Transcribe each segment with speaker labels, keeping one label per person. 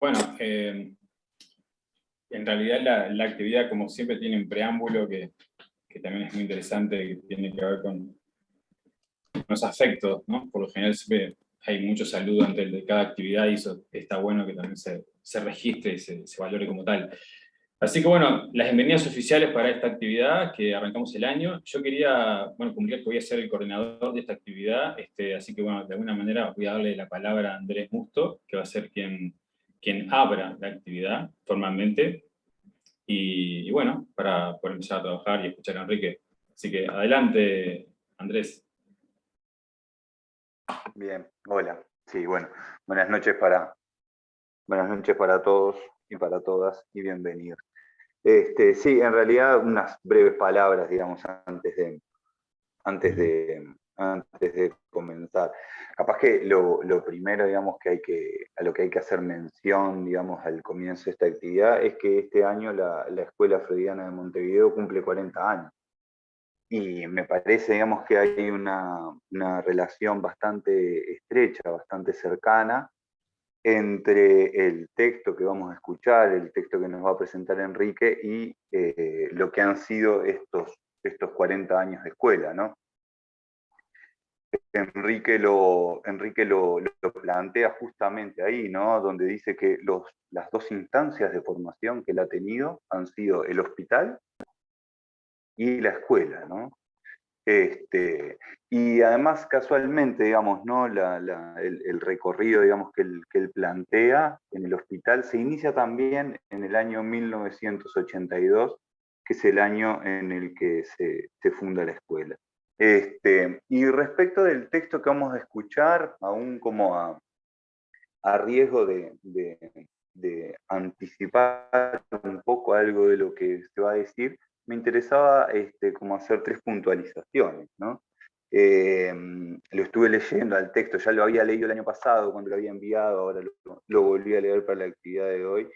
Speaker 1: Bueno, en realidad la actividad, como siempre, tiene un preámbulo que también es muy interesante, que tiene que ver con los afectos, ¿no? Por lo general siempre hay mucho saludo antes de cada actividad y eso está bueno que también se registre y se valore como tal. Así que bueno, las bienvenidas oficiales para esta actividad que arrancamos el año. Yo quería, bueno, comunicar que voy a ser el coordinador de esta actividad, así que bueno, de alguna manera voy a darle la palabra a Andrés Musto, que va a ser quien abra la actividad formalmente. Y bueno, para poder empezar a trabajar y escuchar a Enrique. Así que adelante, Andrés.
Speaker 2: Bien, hola. Sí, bueno, buenas noches para todos y para todas y bienvenidos. Sí, en realidad unas breves palabras, digamos, antes de comenzar. Capaz que lo primero, digamos, a lo que hay que hacer mención, digamos, al comienzo de esta actividad es que este año la Escuela Freudiana de Montevideo cumple 40 años. Y me parece, digamos, que hay una relación bastante estrecha, bastante cercana entre el texto que vamos a escuchar, el texto que nos va a presentar Enrique y lo que han sido estos 40 años de escuela, ¿no? Enrique lo plantea justamente ahí, ¿no? Donde dice que las dos instancias de formación que él ha tenido han sido el hospital y la escuela, ¿no? Y además, casualmente, digamos, ¿no? El recorrido, digamos, que él plantea en el hospital se inicia también en el año 1982, que es el año en el que se funda la escuela. Y respecto del texto que vamos a escuchar, aún como a riesgo de anticipar un poco algo de lo que se va a decir, me interesaba como hacer tres puntualizaciones, ¿no? Lo estuve leyendo al texto, ya lo había leído el año pasado cuando lo había enviado, ahora lo volví a leer para la actividad de hoy.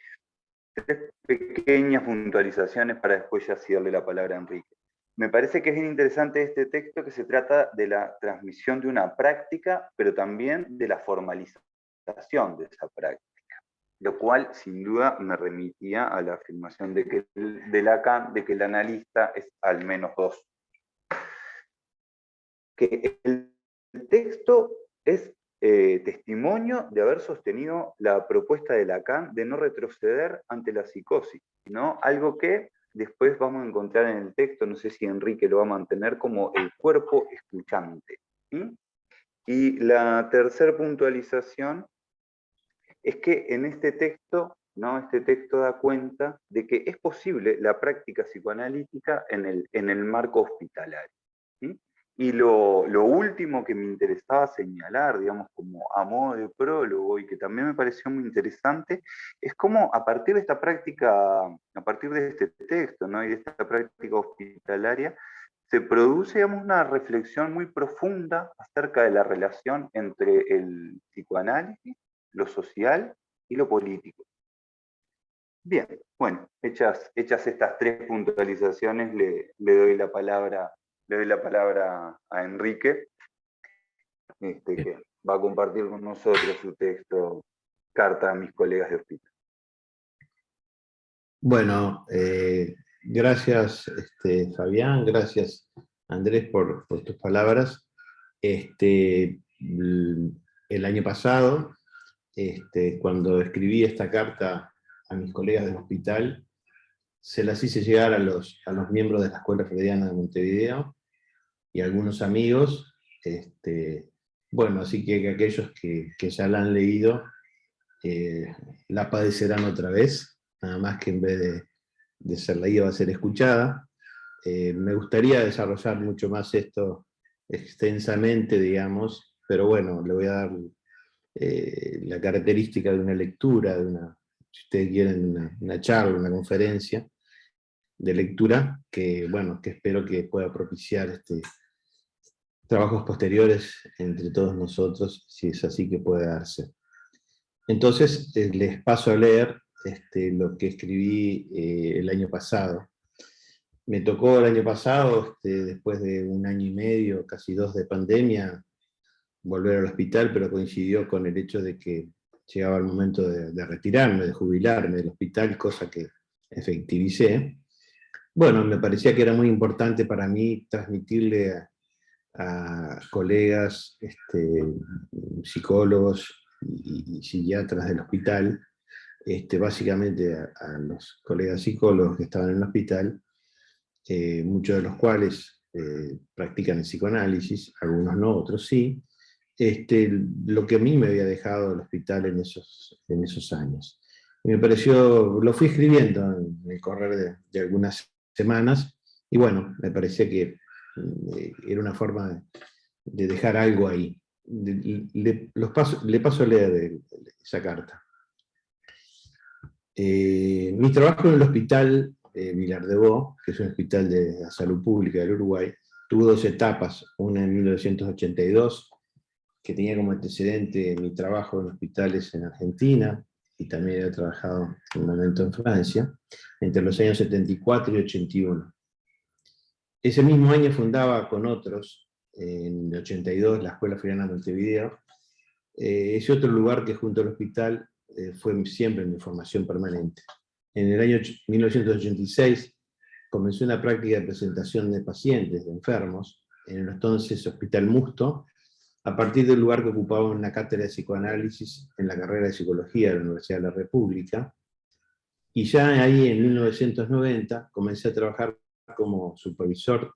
Speaker 2: Tres pequeñas puntualizaciones para después ya sí darle la palabra a Enrique. Me parece que es bien interesante este texto, que se trata de la transmisión de una práctica, pero también de la formalización de esa práctica, lo cual sin duda me remitía a la afirmación de Lacan de que el analista es al menos dos. Que el texto es testimonio de haber sostenido la propuesta de Lacan de no retroceder ante la psicosis, ¿no? Algo que después vamos a encontrar en el texto, no sé si Enrique lo va a mantener, como el cuerpo escuchante, ¿sí? Y la tercera puntualización es que en este texto, ¿no? Este texto da cuenta de que es posible la práctica psicoanalítica en el marco hospitalario, ¿sí? Y lo último que me interesaba señalar, digamos, como a modo de prólogo, y que también me pareció muy interesante, es cómo a partir de esta práctica, a partir de este texto, ¿no? Y de esta práctica hospitalaria, se produce, digamos, una reflexión muy profunda acerca de la relación entre el psicoanálisis, lo social y lo político. Bien, bueno, hechas estas tres puntualizaciones, le doy la palabra a Enrique, que va a compartir con nosotros su texto, Carta a mis colegas de hospital.
Speaker 3: Bueno, gracias Fabián, gracias Andrés por tus palabras. El año pasado, cuando escribí esta carta a mis colegas del hospital, se las hice llegar a los miembros de la Escuela Freudiana de Montevideo y a algunos amigos. Bueno, así que aquellos que ya la han leído la padecerán otra vez, nada más que en vez de ser leída va a ser escuchada. Me gustaría desarrollar mucho más esto extensamente, digamos, pero bueno, le voy a dar la característica de una lectura, si ustedes quieren, una charla, una conferencia de lectura, que bueno, que espero que pueda propiciar trabajos posteriores entre todos nosotros, si es así que puede darse. Entonces, les paso a leer lo que escribí el año pasado. Me tocó el año pasado, después de un año y medio, casi dos de pandemia, volver al hospital, pero coincidió con el hecho de que llegaba el momento de retirarme, de jubilarme del hospital, cosa que efectivicé. Bueno, me parecía que era muy importante para mí transmitirle a colegas, psicólogos y psiquiatras del hospital, básicamente a los colegas psicólogos que estaban en el hospital, muchos de los cuales practican el psicoanálisis, algunos no, otros sí, lo que a mí me había dejado el hospital en esos años. Y me pareció, lo fui escribiendo en el correr de algunas semanas, y bueno, me parecía que era una forma de dejar algo ahí. Le paso a leer esa carta. Mi trabajo en el hospital Vilar de Bo, que es un hospital de la salud pública del Uruguay, tuvo dos etapas, una en 1982, que tenía como antecedente mi trabajo en hospitales en Argentina, y también he trabajado en un momento en Francia, entre los años 74 y 81. Ese mismo año fundaba con otros, en el 82, la Escuela Friana Montevideo, ese otro lugar que junto al hospital fue siempre mi formación permanente. En el año 1986 comencé una práctica de presentación de pacientes, de enfermos, en el entonces Hospital Musto, a partir del lugar que ocupaba una cátedra de psicoanálisis en la carrera de psicología de la Universidad de la República, y ya ahí en 1990 comencé a trabajar como supervisor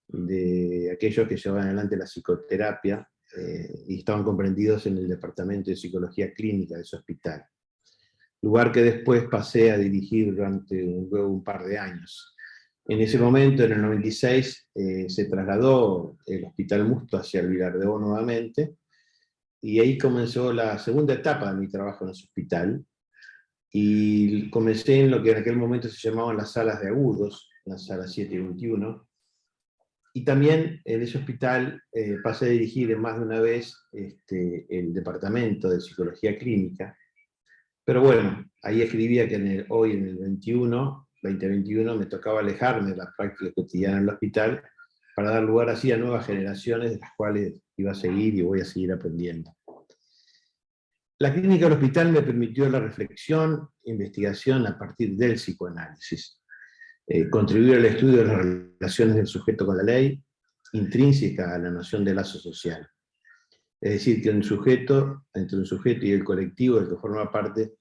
Speaker 3: de aquellos que llevaban adelante la psicoterapia y estaban comprendidos en el Departamento de Psicología Clínica de ese hospital. Lugar que después pasé a dirigir durante luego un par de años. En ese momento, en el 96, se trasladó el Hospital Musto hacia el Vilar de Bo nuevamente, y ahí comenzó la segunda etapa de mi trabajo en ese hospital, y comencé en lo que en aquel momento se llamaban las salas de agudos, las salas 7 y 21, y también en ese hospital pasé a dirigir en más de una vez el Departamento de Psicología Clínica, pero bueno, ahí escribía que hoy en el 2021, me tocaba alejarme de la práctica cotidiana en el hospital para dar lugar así a nuevas generaciones de las cuales iba a seguir y voy a seguir aprendiendo. La clínica del hospital me permitió la reflexión e investigación a partir del psicoanálisis, contribuir al estudio de las relaciones del sujeto con la ley, intrínseca a la noción de lazo social. Es decir, que entre un sujeto y el colectivo del que forma parte,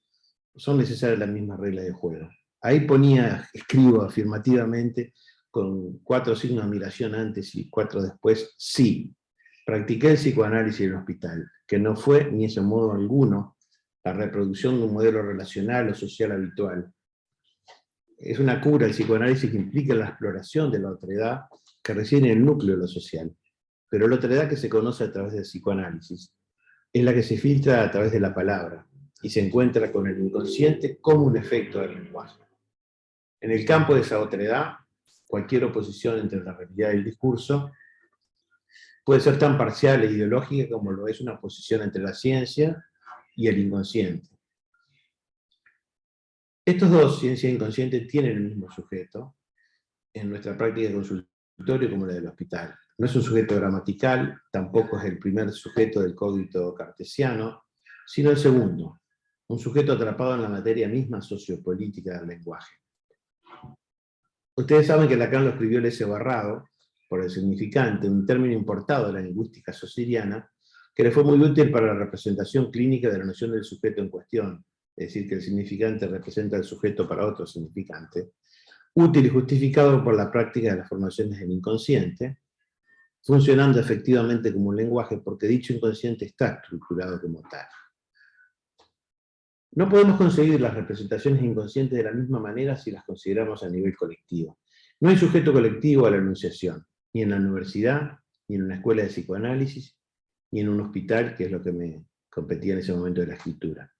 Speaker 3: son necesarias las mismas reglas de juego. Ahí escribo afirmativamente, con 4 signos de admiración antes y 4 después, sí, practiqué el psicoanálisis en el hospital, que no fue, ni en modo alguno, la reproducción de un modelo relacional o social habitual. Es una cura el psicoanálisis que implica la exploración de la otredad que reside en el núcleo de lo social. Pero la otredad que se conoce a través del psicoanálisis es la que se filtra a través de la palabra, y se encuentra con el inconsciente como un efecto del lenguaje. En el campo de esa otredad, cualquier oposición entre la realidad y el discurso puede ser tan parcial e ideológica como lo es una oposición entre la ciencia y el inconsciente. Estos dos, ciencia e inconsciente, tienen el mismo sujeto en nuestra práctica de consultorio como la del hospital. No es un sujeto gramatical, tampoco es el primer sujeto del cogito cartesiano, sino el segundo, un sujeto atrapado en la materia misma sociopolítica del lenguaje. Ustedes saben que Lacan lo escribió Lese Barrado, por el significante, un término importado de la lingüística sociriana, que le fue muy útil para la representación clínica de la noción del sujeto en cuestión, es decir, que el significante representa al sujeto para otro significante, útil y justificado por la práctica de las formaciones del inconsciente, funcionando efectivamente como un lenguaje porque dicho inconsciente está estructurado como tal. No podemos conseguir las representaciones inconscientes de la misma manera si las consideramos a nivel colectivo. No hay sujeto colectivo a la enunciación, ni en la universidad, ni en una escuela de psicoanálisis, ni en un hospital, que es lo que me competía en ese momento de la escritura.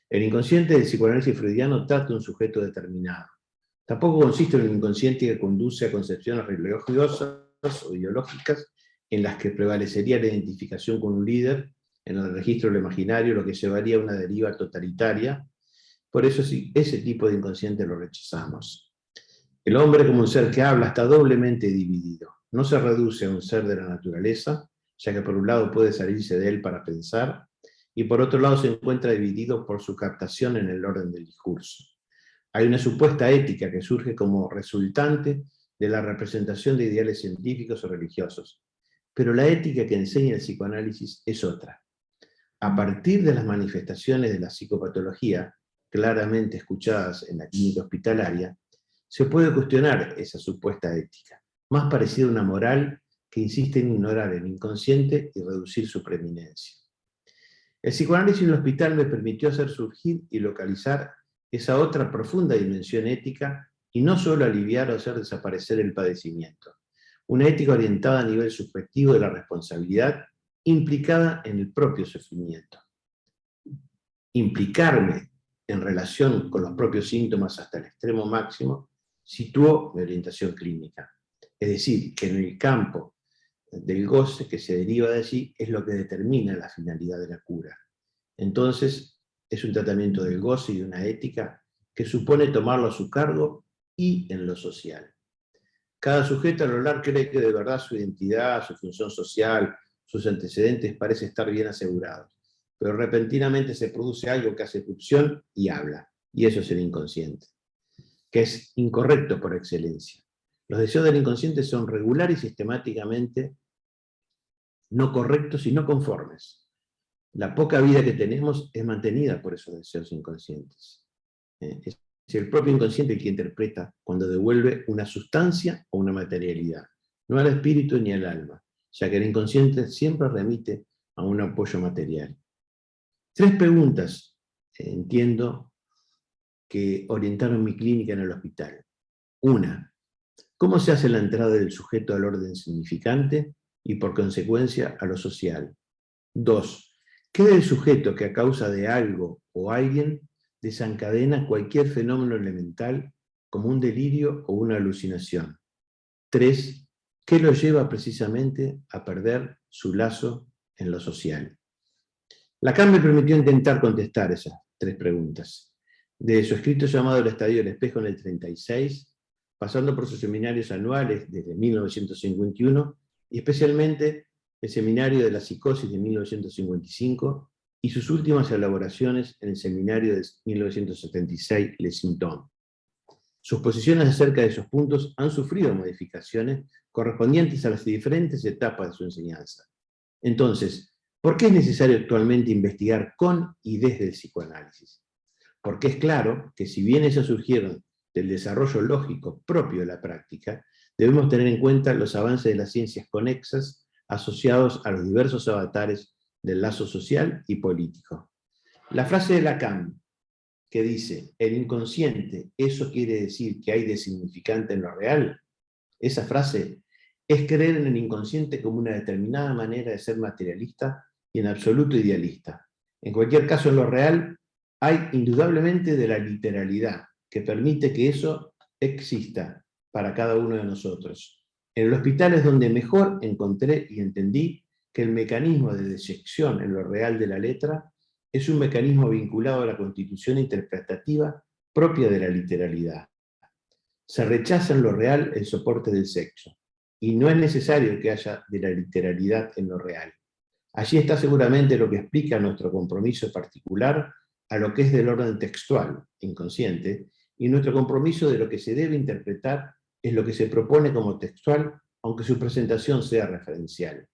Speaker 3: El inconsciente del psicoanálisis freudiano trata de un sujeto determinado. Tampoco consiste en un inconsciente que conduce a concepciones religiosas o ideológicas en las que prevalecería la identificación con un líder en el registro del imaginario, lo que llevaría a una deriva totalitaria. Por eso ese tipo de inconsciente lo rechazamos. El hombre como un ser que habla está doblemente dividido. No se reduce a un ser de la naturaleza, ya que por un lado puede salirse de él para pensar, y por otro lado se encuentra dividido por su captación en el orden del discurso. Hay una supuesta ética que surge como resultante de la representación de ideales científicos o religiosos, pero la ética que enseña el psicoanálisis es otra. A partir de las manifestaciones de la psicopatología, claramente escuchadas en la clínica hospitalaria, se puede cuestionar esa supuesta ética, más parecida a una moral que insiste en ignorar el inconsciente y reducir su preeminencia. El psicoanálisis en el hospital me permitió hacer surgir y localizar esa otra profunda dimensión ética y no solo aliviar o hacer desaparecer el padecimiento. Una ética orientada a nivel subjetivo de la responsabilidad implicada en el propio sufrimiento. Implicarme en relación con los propios síntomas hasta el extremo máximo situó mi orientación clínica. Es decir, que en el campo del goce que se deriva de allí es lo que determina la finalidad de la cura. Entonces, es un tratamiento del goce y de una ética que supone tomarlo a su cargo y en lo social. Cada sujeto al hablar cree que de verdad su identidad, su función social, sus antecedentes parece estar bien asegurados, pero repentinamente se produce algo que hace erupción y habla, y eso es el inconsciente, que es incorrecto por excelencia. Los deseos del inconsciente son regular y sistemáticamente no correctos y no conformes. La poca vida que tenemos es mantenida por esos deseos inconscientes. Es el propio inconsciente el que interpreta cuando devuelve una sustancia o una materialidad, no al espíritu ni al alma, ya que el inconsciente siempre remite a un apoyo material. 3 preguntas entiendo que orientaron mi clínica en el hospital. 1. ¿Cómo se hace la entrada del sujeto al orden significante y por consecuencia a lo social? 2. ¿Qué del sujeto que a causa de algo o alguien desencadena cualquier fenómeno elemental como un delirio o una alucinación? 3. ¿Qué lo lleva precisamente a perder su lazo en lo social? Lacan me permitió intentar contestar esas 3 preguntas. De su escrito llamado El Estadio del Espejo en el 36, pasando por sus seminarios anuales desde 1951, y especialmente el Seminario de la Psicosis de 1955, y sus últimas elaboraciones en el Seminario de 1976, Les Symptômes. Sus posiciones acerca de esos puntos han sufrido modificaciones correspondientes a las diferentes etapas de su enseñanza. Entonces, ¿por qué es necesario actualmente investigar con y desde el psicoanálisis? Porque es claro que si bien ellas surgieron del desarrollo lógico propio de la práctica, debemos tener en cuenta los avances de las ciencias conexas asociados a los diversos avatares del lazo social y político. La frase de Lacan, que dice, el inconsciente, ¿eso quiere decir que hay de significante en lo real? Esa frase es creer en el inconsciente como una determinada manera de ser materialista y en absoluto idealista. En cualquier caso, en lo real, hay indudablemente de la literalidad, que permite que eso exista para cada uno de nosotros. En el hospital es donde mejor encontré y entendí que el mecanismo de deyección en lo real de la letra es un mecanismo vinculado a la constitución interpretativa propia de la literalidad. Se rechaza en lo real el soporte del sexo, y no es necesario que haya de la literalidad en lo real. Allí está seguramente lo que explica nuestro compromiso particular a lo que es del orden textual, inconsciente, y nuestro compromiso de lo que se debe interpretar es lo que se propone como textual, aunque su presentación sea referencial.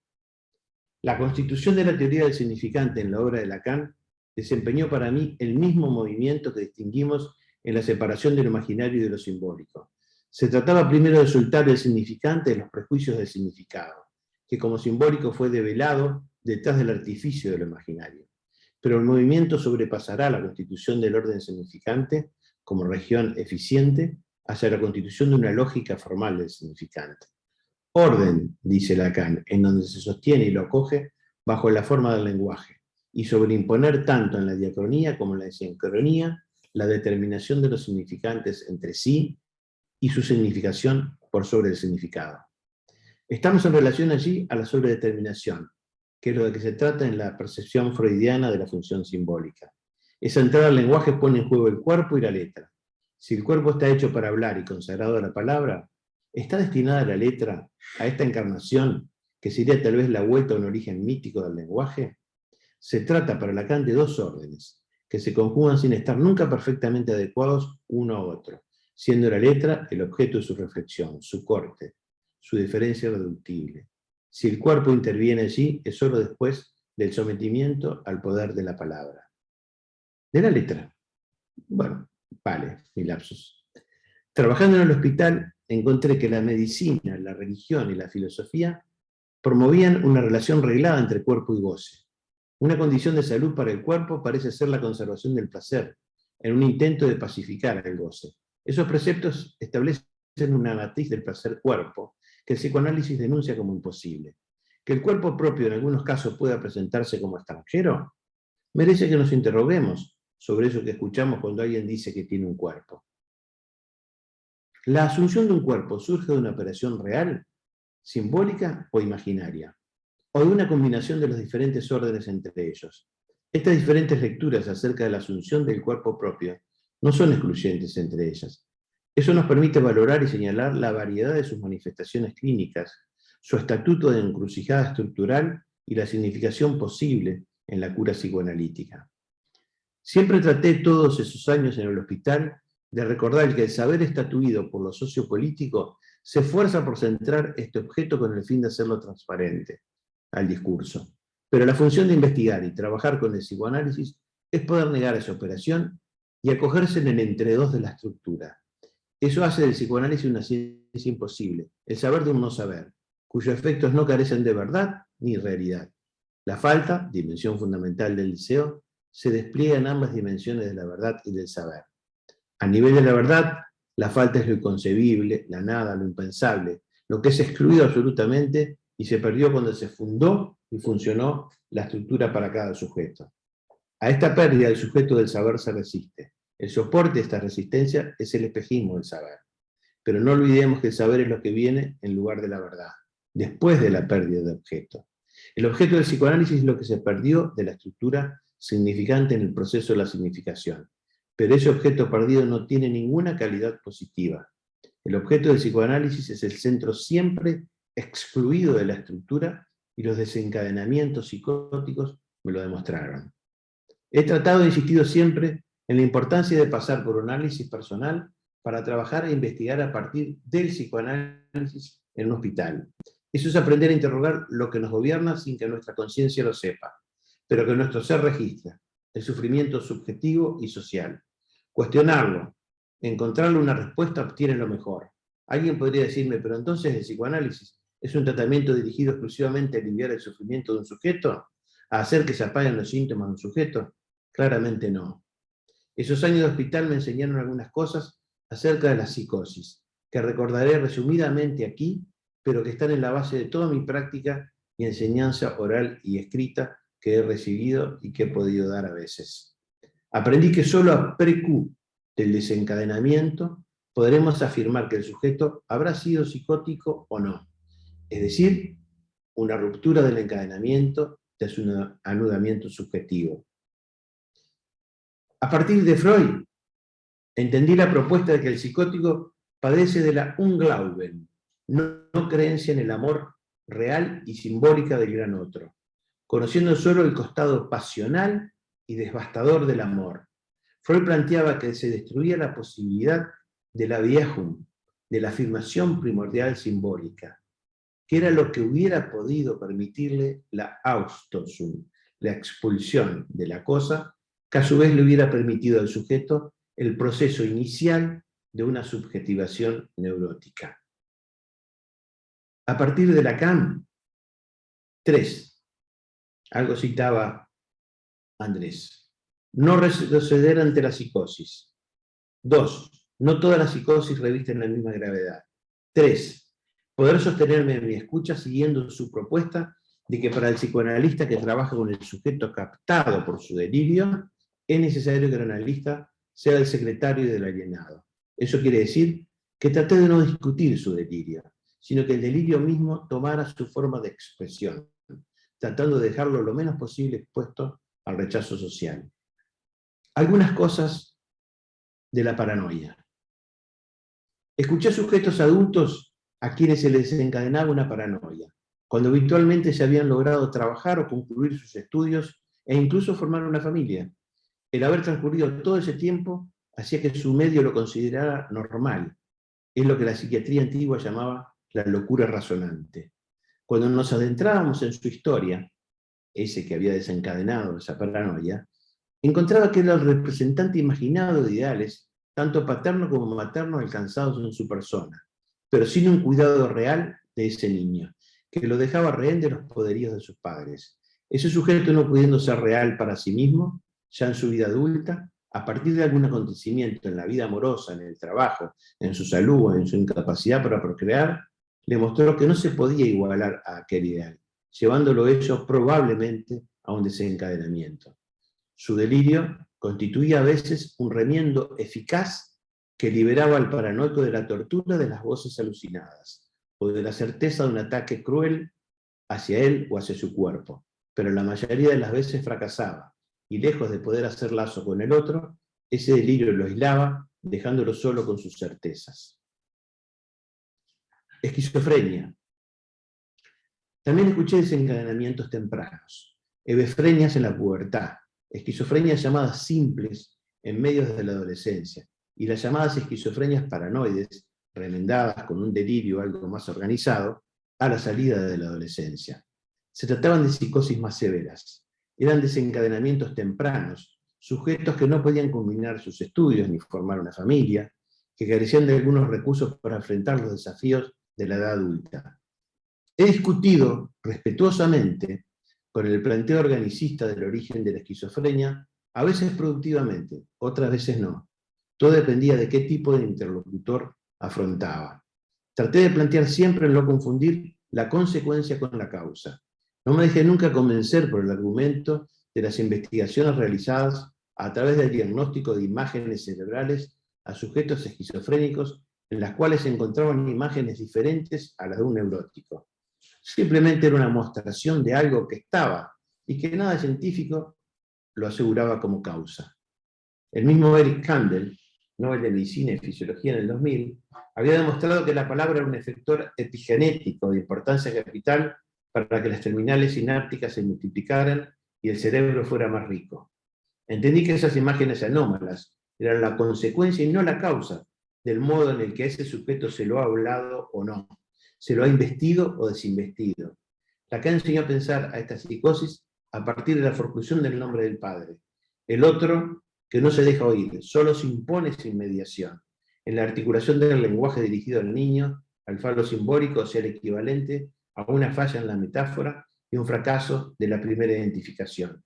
Speaker 3: La constitución de la teoría del significante en la obra de Lacan desempeñó para mí el mismo movimiento que distinguimos en la separación de lo imaginario y de lo simbólico. Se trataba primero de soltar el significante de los prejuicios del significado, que como simbólico fue develado detrás del artificio de lo imaginario. Pero el movimiento sobrepasará la constitución del orden significante como región eficiente hacia la constitución de una lógica formal del significante. Orden, dice Lacan, en donde se sostiene y lo acoge bajo la forma del lenguaje, y sobreimponer tanto en la diacronía como en la sincronía la determinación de los significantes entre sí y su significación por sobre el significado. Estamos en relación allí a la sobredeterminación, que es lo de que se trata en la percepción freudiana de la función simbólica. Esa entrada al lenguaje pone en juego el cuerpo y la letra. Si el cuerpo está hecho para hablar y consagrado a la palabra, ¿está destinada la letra a esta encarnación, que sería tal vez la vuelta a un origen mítico del lenguaje? Se trata para Lacan de dos órdenes, que se conjugan sin estar nunca perfectamente adecuados uno a otro, siendo la letra el objeto de su reflexión, su corte, su diferencia reductible. Si el cuerpo interviene allí, es solo después del sometimiento al poder de la palabra. De la letra. Bueno, vale, mi lapsus. Trabajando en el hospital, encontré que la medicina, la religión y la filosofía promovían una relación reglada entre cuerpo y goce. Una condición de salud para el cuerpo parece ser la conservación del placer, en un intento de pacificar el goce. Esos preceptos establecen una matriz del placer-cuerpo que el psicoanálisis denuncia como imposible. Que el cuerpo propio en algunos casos pueda presentarse como extranjero, merece que nos interroguemos sobre eso que escuchamos cuando alguien dice que tiene un cuerpo. ¿La asunción de un cuerpo surge de una operación real, simbólica o imaginaria? ¿O de una combinación de los diferentes órdenes entre ellos? Estas diferentes lecturas acerca de la asunción del cuerpo propio no son excluyentes entre ellas. Eso nos permite valorar y señalar la variedad de sus manifestaciones clínicas, su estatuto de encrucijada estructural y la significación posible en la cura psicoanalítica. Siempre traté todos esos años en el hospital de recordar que el saber estatuido por lo sociopolítico se esfuerza por centrar este objeto con el fin de hacerlo transparente al discurso. Pero la función de investigar y trabajar con el psicoanálisis es poder negar esa operación y acogerse en el entredos de la estructura. Eso hace del psicoanálisis una ciencia imposible, el saber de un no saber, cuyos efectos no carecen de verdad ni realidad. La falta, dimensión fundamental del deseo, se despliega en ambas dimensiones de la verdad y del saber. A nivel de la verdad, la falta es lo inconcebible, la nada, lo impensable, lo que es excluido absolutamente y se perdió cuando se fundó y funcionó la estructura para cada sujeto. A esta pérdida el sujeto del saber se resiste. El soporte de esta resistencia es el espejismo del saber. Pero no olvidemos que el saber es lo que viene en lugar de la verdad, después de la pérdida de objeto. El objeto del psicoanálisis es lo que se perdió de la estructura significante en el proceso de la significación. Pero ese objeto perdido no tiene ninguna calidad positiva. El objeto del psicoanálisis es el centro siempre excluido de la estructura y los desencadenamientos psicóticos me lo demostraron. He tratado e insistido siempre en la importancia de pasar por un análisis personal para trabajar e investigar a partir del psicoanálisis en un hospital. Eso es aprender a interrogar lo que nos gobierna sin que nuestra conciencia lo sepa, pero que nuestro ser registra, el sufrimiento subjetivo y social. Cuestionarlo, encontrarle una respuesta obtiene lo mejor. Alguien podría decirme, pero entonces el psicoanálisis es un tratamiento dirigido exclusivamente a aliviar el sufrimiento de un sujeto, a hacer que se apaguen los síntomas de un sujeto. Claramente no. Esos años de hospital me enseñaron algunas cosas acerca de la psicosis, que recordaré resumidamente aquí, pero que están en la base de toda mi práctica y enseñanza oral y escrita que he recibido y que he podido dar a veces. Aprendí que solo a pre-Q del desencadenamiento podremos afirmar que el sujeto habrá sido psicótico o no, es decir, una ruptura del encadenamiento de su anudamiento subjetivo. A partir de Freud, entendí la propuesta de que el psicótico padece de la Unglauben, no creencia en el amor real y simbólica del gran otro, conociendo solo el costado pasional y devastador del amor. Freud planteaba que se destruía la posibilidad de la Viehung, de la afirmación primordial simbólica, que era lo que hubiera podido permitirle la Ausstoßung, la expulsión de la cosa, que a su vez le hubiera permitido al sujeto el proceso inicial de una subjetivación neurótica. A partir de Lacan, 3. Algo citaba Andrés. No retroceder ante la psicosis. 2. No todas las psicosis revisten la misma gravedad. 3. Poder sostenerme en mi escucha siguiendo su propuesta de que para el psicoanalista que trabaja con el sujeto captado por su delirio, es necesario que el analista sea el secretario del alienado. Eso quiere decir que traté de no discutir su delirio, sino que el delirio mismo tomara su forma de expresión, tratando de dejarlo lo menos posible expuesto al rechazo social. Algunas cosas de la paranoia. Escuché sujetos adultos a quienes se les desencadenaba una paranoia, cuando habitualmente se habían logrado trabajar o concluir sus estudios e incluso formar una familia. El haber transcurrido todo ese tiempo hacía que su medio lo considerara normal. Es lo que la psiquiatría antigua llamaba la locura razonante. Cuando nos adentrábamos en su historia, ese que había desencadenado esa paranoia, encontraba que era el representante imaginado de ideales, tanto paterno como materno, alcanzados en su persona, pero sin un cuidado real de ese niño, que lo dejaba rehén de los poderíos de sus padres. Ese sujeto, no pudiendo ser real para sí mismo, ya en su vida adulta, a partir de algún acontecimiento en la vida amorosa, en el trabajo, en su salud o en su incapacidad para procrear, le mostró que no se podía igualar a aquel ideal, llevándolo ello probablemente a un desencadenamiento. Su delirio constituía a veces un remiendo eficaz que liberaba al paranoico de la tortura de las voces alucinadas, o de la certeza de un ataque cruel hacia él o hacia su cuerpo, pero la mayoría de las veces fracasaba, y lejos de poder hacer lazo con el otro, ese delirio lo aislaba, dejándolo solo con sus certezas. Esquizofrenia. También escuché desencadenamientos tempranos, hebefrenias en la pubertad, esquizofrenias llamadas simples en medio de la adolescencia, y las llamadas esquizofrenias paranoides, remendadas con un delirio algo más organizado, a la salida de la adolescencia. Se trataban de psicosis más severas. Eran desencadenamientos tempranos, sujetos que no podían combinar sus estudios ni formar una familia, que carecían de algunos recursos para enfrentar los desafíos de la edad adulta. He discutido respetuosamente con el planteo organicista del origen de la esquizofrenia, a veces productivamente, otras veces no. Todo dependía de qué tipo de interlocutor afrontaba. Traté de plantear siempre en no confundir la consecuencia con la causa. No me dejé nunca convencer por el argumento de las investigaciones realizadas a través del diagnóstico de imágenes cerebrales a sujetos esquizofrénicos en las cuales se encontraban imágenes diferentes a las de un neurótico. Simplemente era una mostración de algo que estaba y que nada científico lo aseguraba como causa. El mismo Eric Kandel, Nobel de Medicina y Fisiología en el 2000, había demostrado que la palabra era un efector epigenético de importancia capital para que las terminales sinápticas se multiplicaran y el cerebro fuera más rico. Entendí que esas imágenes anómalas eran la consecuencia y no la causa del modo en el que ese sujeto se lo ha hablado o no, se lo ha investido o desinvestido. Lacan enseñó a pensar a esta psicosis a partir de la forclusión del nombre del padre. El otro que no se deja oír, solo se impone sin mediación. En la articulación del lenguaje dirigido al niño, al falo simbólico sea el equivalente a una falla en la metáfora y un fracaso de la primera identificación.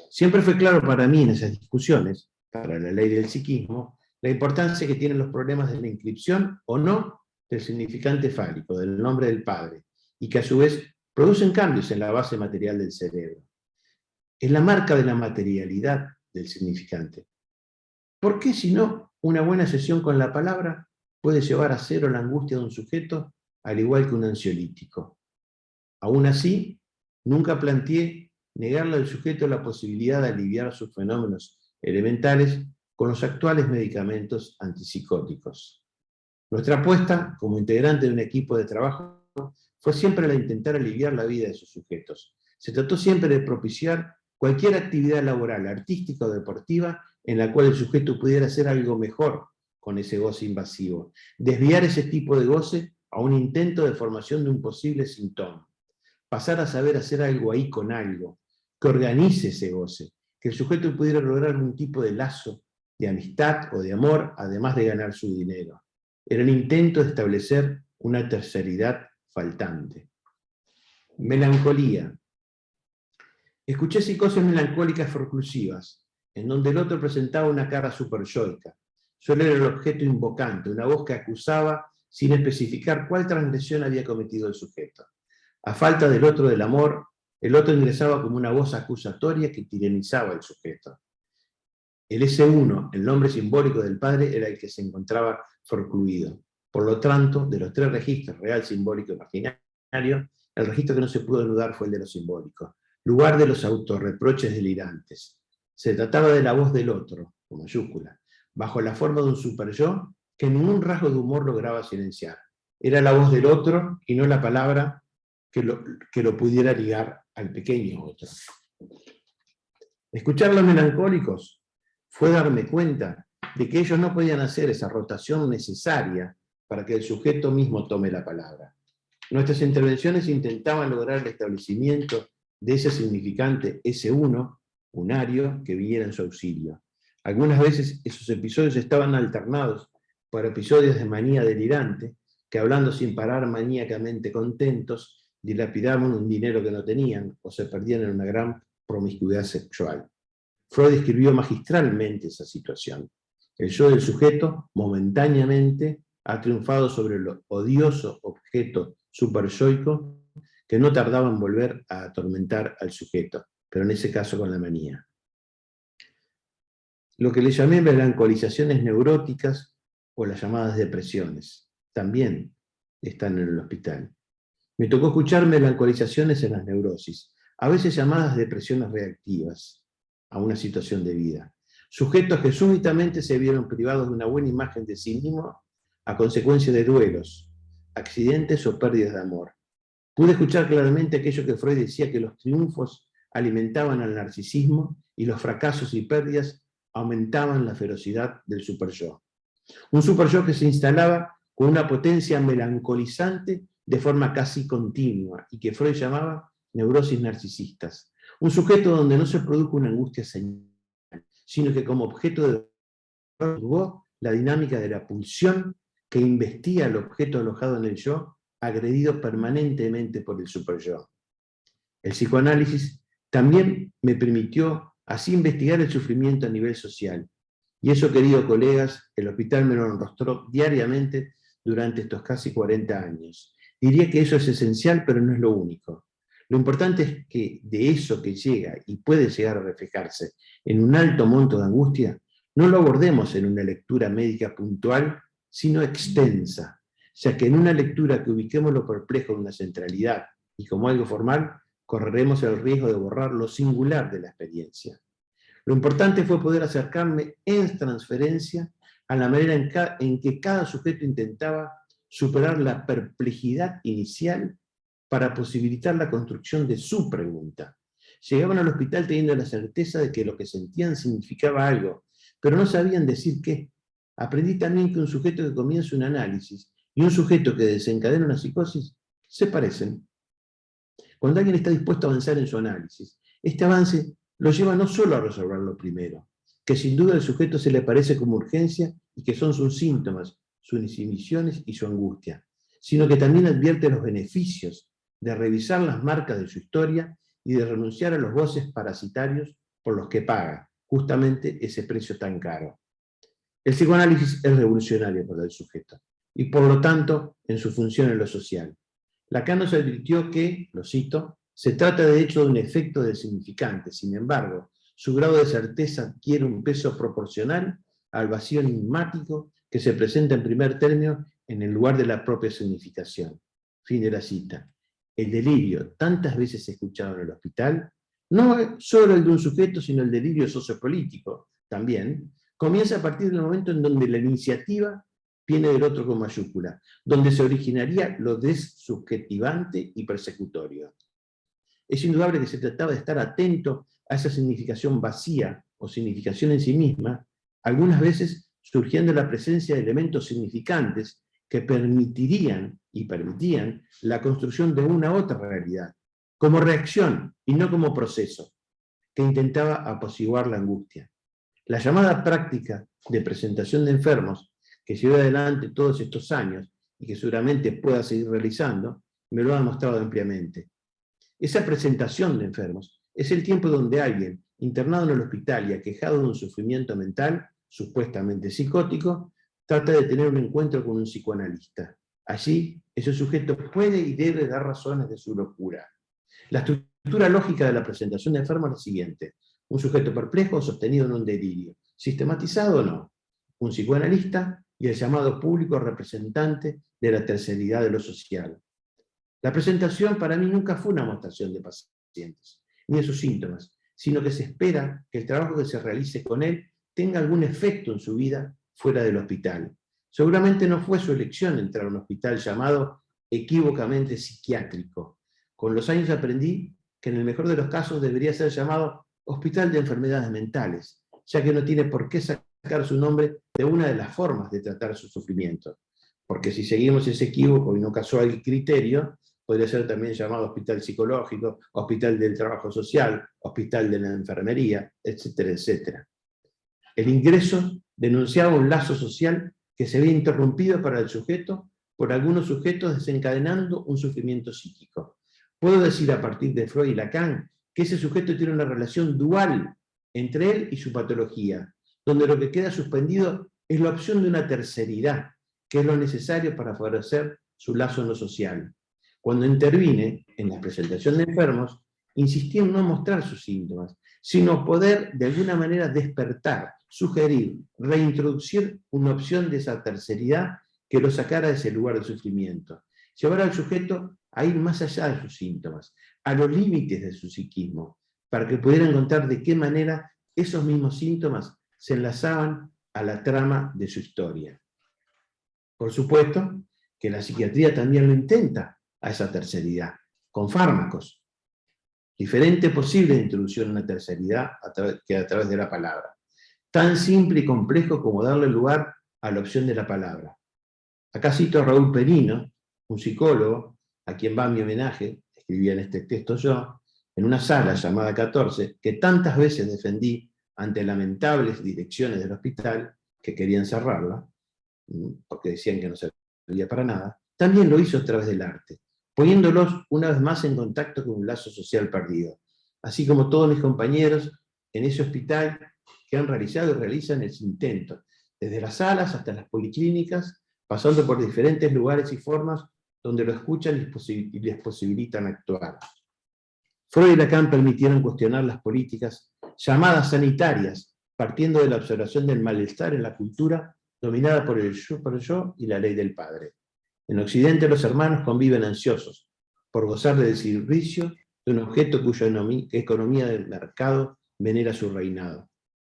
Speaker 3: Siempre fue claro para mí en esas discusiones, para la ley del psiquismo, la importancia que tienen los problemas de la inscripción o no del significante fálico, del nombre del padre, y que a su vez producen cambios en la base material del cerebro. Es la marca de la materialidad del significante. ¿Por qué, si no, una buena sesión con la palabra puede llevar a cero la angustia de un sujeto, al igual que un ansiolítico? Aún así, nunca planteé negarle al sujeto la posibilidad de aliviar sus fenómenos elementales con los actuales medicamentos antipsicóticos. Nuestra apuesta, como integrante de un equipo de trabajo, fue siempre la de intentar aliviar la vida de sus sujetos. Se trató siempre de propiciar cualquier actividad laboral, artística o deportiva en la cual el sujeto pudiera hacer algo mejor con ese goce invasivo. Desviar ese tipo de goce a un intento de formación de un posible síntoma. Pasar a saber hacer algo ahí con algo, que organice ese goce, que el sujeto pudiera lograr algún tipo de lazo, de amistad o de amor, además de ganar su dinero. Era un intento de establecer una terceridad faltante. Melancolía. Escuché psicosis melancólicas forclusivas, en donde el otro presentaba una cara superyoica. Solo era el objeto invocante, una voz que acusaba sin especificar cuál transgresión había cometido el sujeto. A falta del otro del amor, el otro ingresaba como una voz acusatoria que tiranizaba al sujeto. El S1, el nombre simbólico del padre, era el que se encontraba forcluido. Por lo tanto, de los tres registros, real, simbólico y imaginario, el registro que no se pudo anudar fue el de lo simbólico. Lugar de los autorreproches delirantes. Se trataba de la voz del otro, con mayúscula, bajo la forma de un superyo que ningún rasgo de humor lograba silenciar. Era la voz del otro y no la palabra que lo pudiera ligar al pequeño otro. Escuchar a los melancólicos fue darme cuenta de que ellos no podían hacer esa rotación necesaria para que el sujeto mismo tome la palabra. Nuestras intervenciones intentaban lograr el establecimiento de ese significante S1, unario, que viniera en su auxilio. Algunas veces esos episodios estaban alternados por episodios de manía delirante, que hablando sin parar maníacamente contentos, dilapidaban un dinero que no tenían o se perdían en una gran promiscuidad sexual. Freud describió magistralmente esa situación. El yo del sujeto, momentáneamente, ha triunfado sobre el odioso objeto superyoico que no tardaba en volver a atormentar al sujeto, pero en ese caso con la manía. Lo que le llamé melancolizaciones neuróticas o las llamadas depresiones, también están en el hospital. Me tocó escuchar melancolizaciones en las neurosis, a veces llamadas depresiones reactivas a una situación de vida. Sujetos que súbitamente se vieron privados de una buena imagen de sí mismo a consecuencia de duelos, accidentes o pérdidas de amor. Pude escuchar claramente aquello que Freud decía, que los triunfos alimentaban al narcisismo y los fracasos y pérdidas aumentaban la ferocidad del superyo. Un superyo que se instalaba con una potencia melancolizante de forma casi continua y que Freud llamaba neurosis narcisistas. Un sujeto donde no se produjo una angustia señal, sino que como objeto de jugó la dinámica de la pulsión que investía al objeto alojado en el yo, agredido permanentemente por el superyo. El psicoanálisis también me permitió así investigar el sufrimiento a nivel social. Y eso, queridos colegas, el hospital me lo enrostró diariamente durante estos casi 40 años. Diría que eso es esencial, pero no es lo único. Lo importante es que de eso que llega y puede llegar a reflejarse en un alto monto de angustia, no lo abordemos en una lectura médica puntual, sino extensa, ya que en una lectura que ubiquemos lo perplejo en una centralidad y como algo formal, correremos el riesgo de borrar lo singular de la experiencia. Lo importante fue poder acercarme en transferencia a la manera en que cada sujeto intentaba superar la perplejidad inicial para posibilitar la construcción de su pregunta. Llegaban al hospital teniendo la certeza de que lo que sentían significaba algo, pero no sabían decir qué. Aprendí también que un sujeto que comienza un análisis y un sujeto que desencadena una psicosis se parecen. Cuando alguien está dispuesto a avanzar en su análisis, este avance lo lleva no solo a resolver lo primero, que sin duda al sujeto se le parece como urgencia y que son sus síntomas, sus inhibiciones y su angustia, sino que también advierte los beneficios de revisar las marcas de su historia y de renunciar a los goces parasitarios por los que paga justamente ese precio tan caro. El psicoanálisis es revolucionario para el sujeto, y por lo tanto en su función en lo social. Lacan nos advirtió que, lo cito, se trata de hecho de un efecto del significante, sin embargo, su grado de certeza adquiere un peso proporcional al vacío enigmático que se presenta en primer término en el lugar de la propia significación. Fin de la cita. El delirio, tantas veces escuchado en el hospital, no es solo el de un sujeto, sino el delirio sociopolítico también, comienza a partir del momento en donde la iniciativa viene del otro con mayúscula, donde se originaría lo dessubjetivante y persecutorio. Es indudable que se trataba de estar atento a esa significación vacía o significación en sí misma, algunas veces surgiendo la presencia de elementos significantes que permitirían y permitían la construcción de una otra realidad, como reacción y no como proceso, que intentaba apaciguar la angustia. La llamada práctica de presentación de enfermos, que llevé adelante todos estos años y que seguramente pueda seguir realizando, me lo ha demostrado ampliamente. Esa presentación de enfermos es el tiempo donde alguien, internado en el hospital y aquejado de un sufrimiento mental, supuestamente psicótico, trata de tener un encuentro con un psicoanalista. Allí, ese sujeto puede y debe dar razones de su locura. La estructura lógica de la presentación de enfermos es la siguiente: un sujeto perplejo sostenido en un delirio, sistematizado o no, un psicoanalista y el llamado público representante de la terceridad de lo social. La presentación para mí nunca fue una mostración de pacientes, ni de sus síntomas, sino que se espera que el trabajo que se realice con él tenga algún efecto en su vida fuera del hospital. Seguramente no fue su elección entrar a un hospital llamado equívocamente psiquiátrico. Con los años aprendí que en el mejor de los casos debería ser llamado hospital de enfermedades mentales, ya que no tiene por qué sacar su nombre de una de las formas de tratar su sufrimiento. Porque si seguimos ese equívoco y no casó al criterio, podría ser también llamado hospital psicológico, hospital del trabajo social, hospital de la enfermería, etcétera, etcétera. El ingreso denunciaba un lazo social que se había interrumpido para el sujeto por algunos sujetos desencadenando un sufrimiento psíquico. Puedo decir a partir de Freud y Lacan que ese sujeto tiene una relación dual entre él y su patología, donde lo que queda suspendido es la opción de una terceridad, que es lo necesario para favorecer su lazo no social. Cuando intervine en la presentación de enfermos, insistí en no mostrar sus síntomas, sino poder de alguna manera despertar, sugerir, reintroducir una opción de esa terceridad que lo sacara de ese lugar de sufrimiento. Llevar al sujeto a ir más allá de sus síntomas, a los límites de su psiquismo, para que pudiera encontrar de qué manera esos mismos síntomas se enlazaban a la trama de su historia. Por supuesto que la psiquiatría también lo intenta a esa terceridad, con fármacos. Diferente posible de introducir una terceridad que a través de la palabra. Tan simple y complejo como darle lugar a la opción de la palabra. Acá cito a Raúl Perino, un psicólogo, a quien va mi homenaje, escribía en este texto yo, en una sala llamada 14, que tantas veces defendí ante lamentables direcciones del hospital que querían cerrarla, porque decían que no servía para nada, también lo hizo a través del arte, poniéndolos una vez más en contacto con un lazo social perdido, así como todos mis compañeros en ese hospital que han realizado y realizan ese intento, desde las salas hasta las policlínicas, pasando por diferentes lugares y formas donde lo escuchan y les posibilitan actuar. Freud y Lacan permitieron cuestionar las políticas llamadas sanitarias, partiendo de la observación del malestar en la cultura dominada por el yo y la ley del padre. En Occidente los hermanos conviven ansiosos por gozar del servicio de un objeto cuya economía del mercado venera su reinado.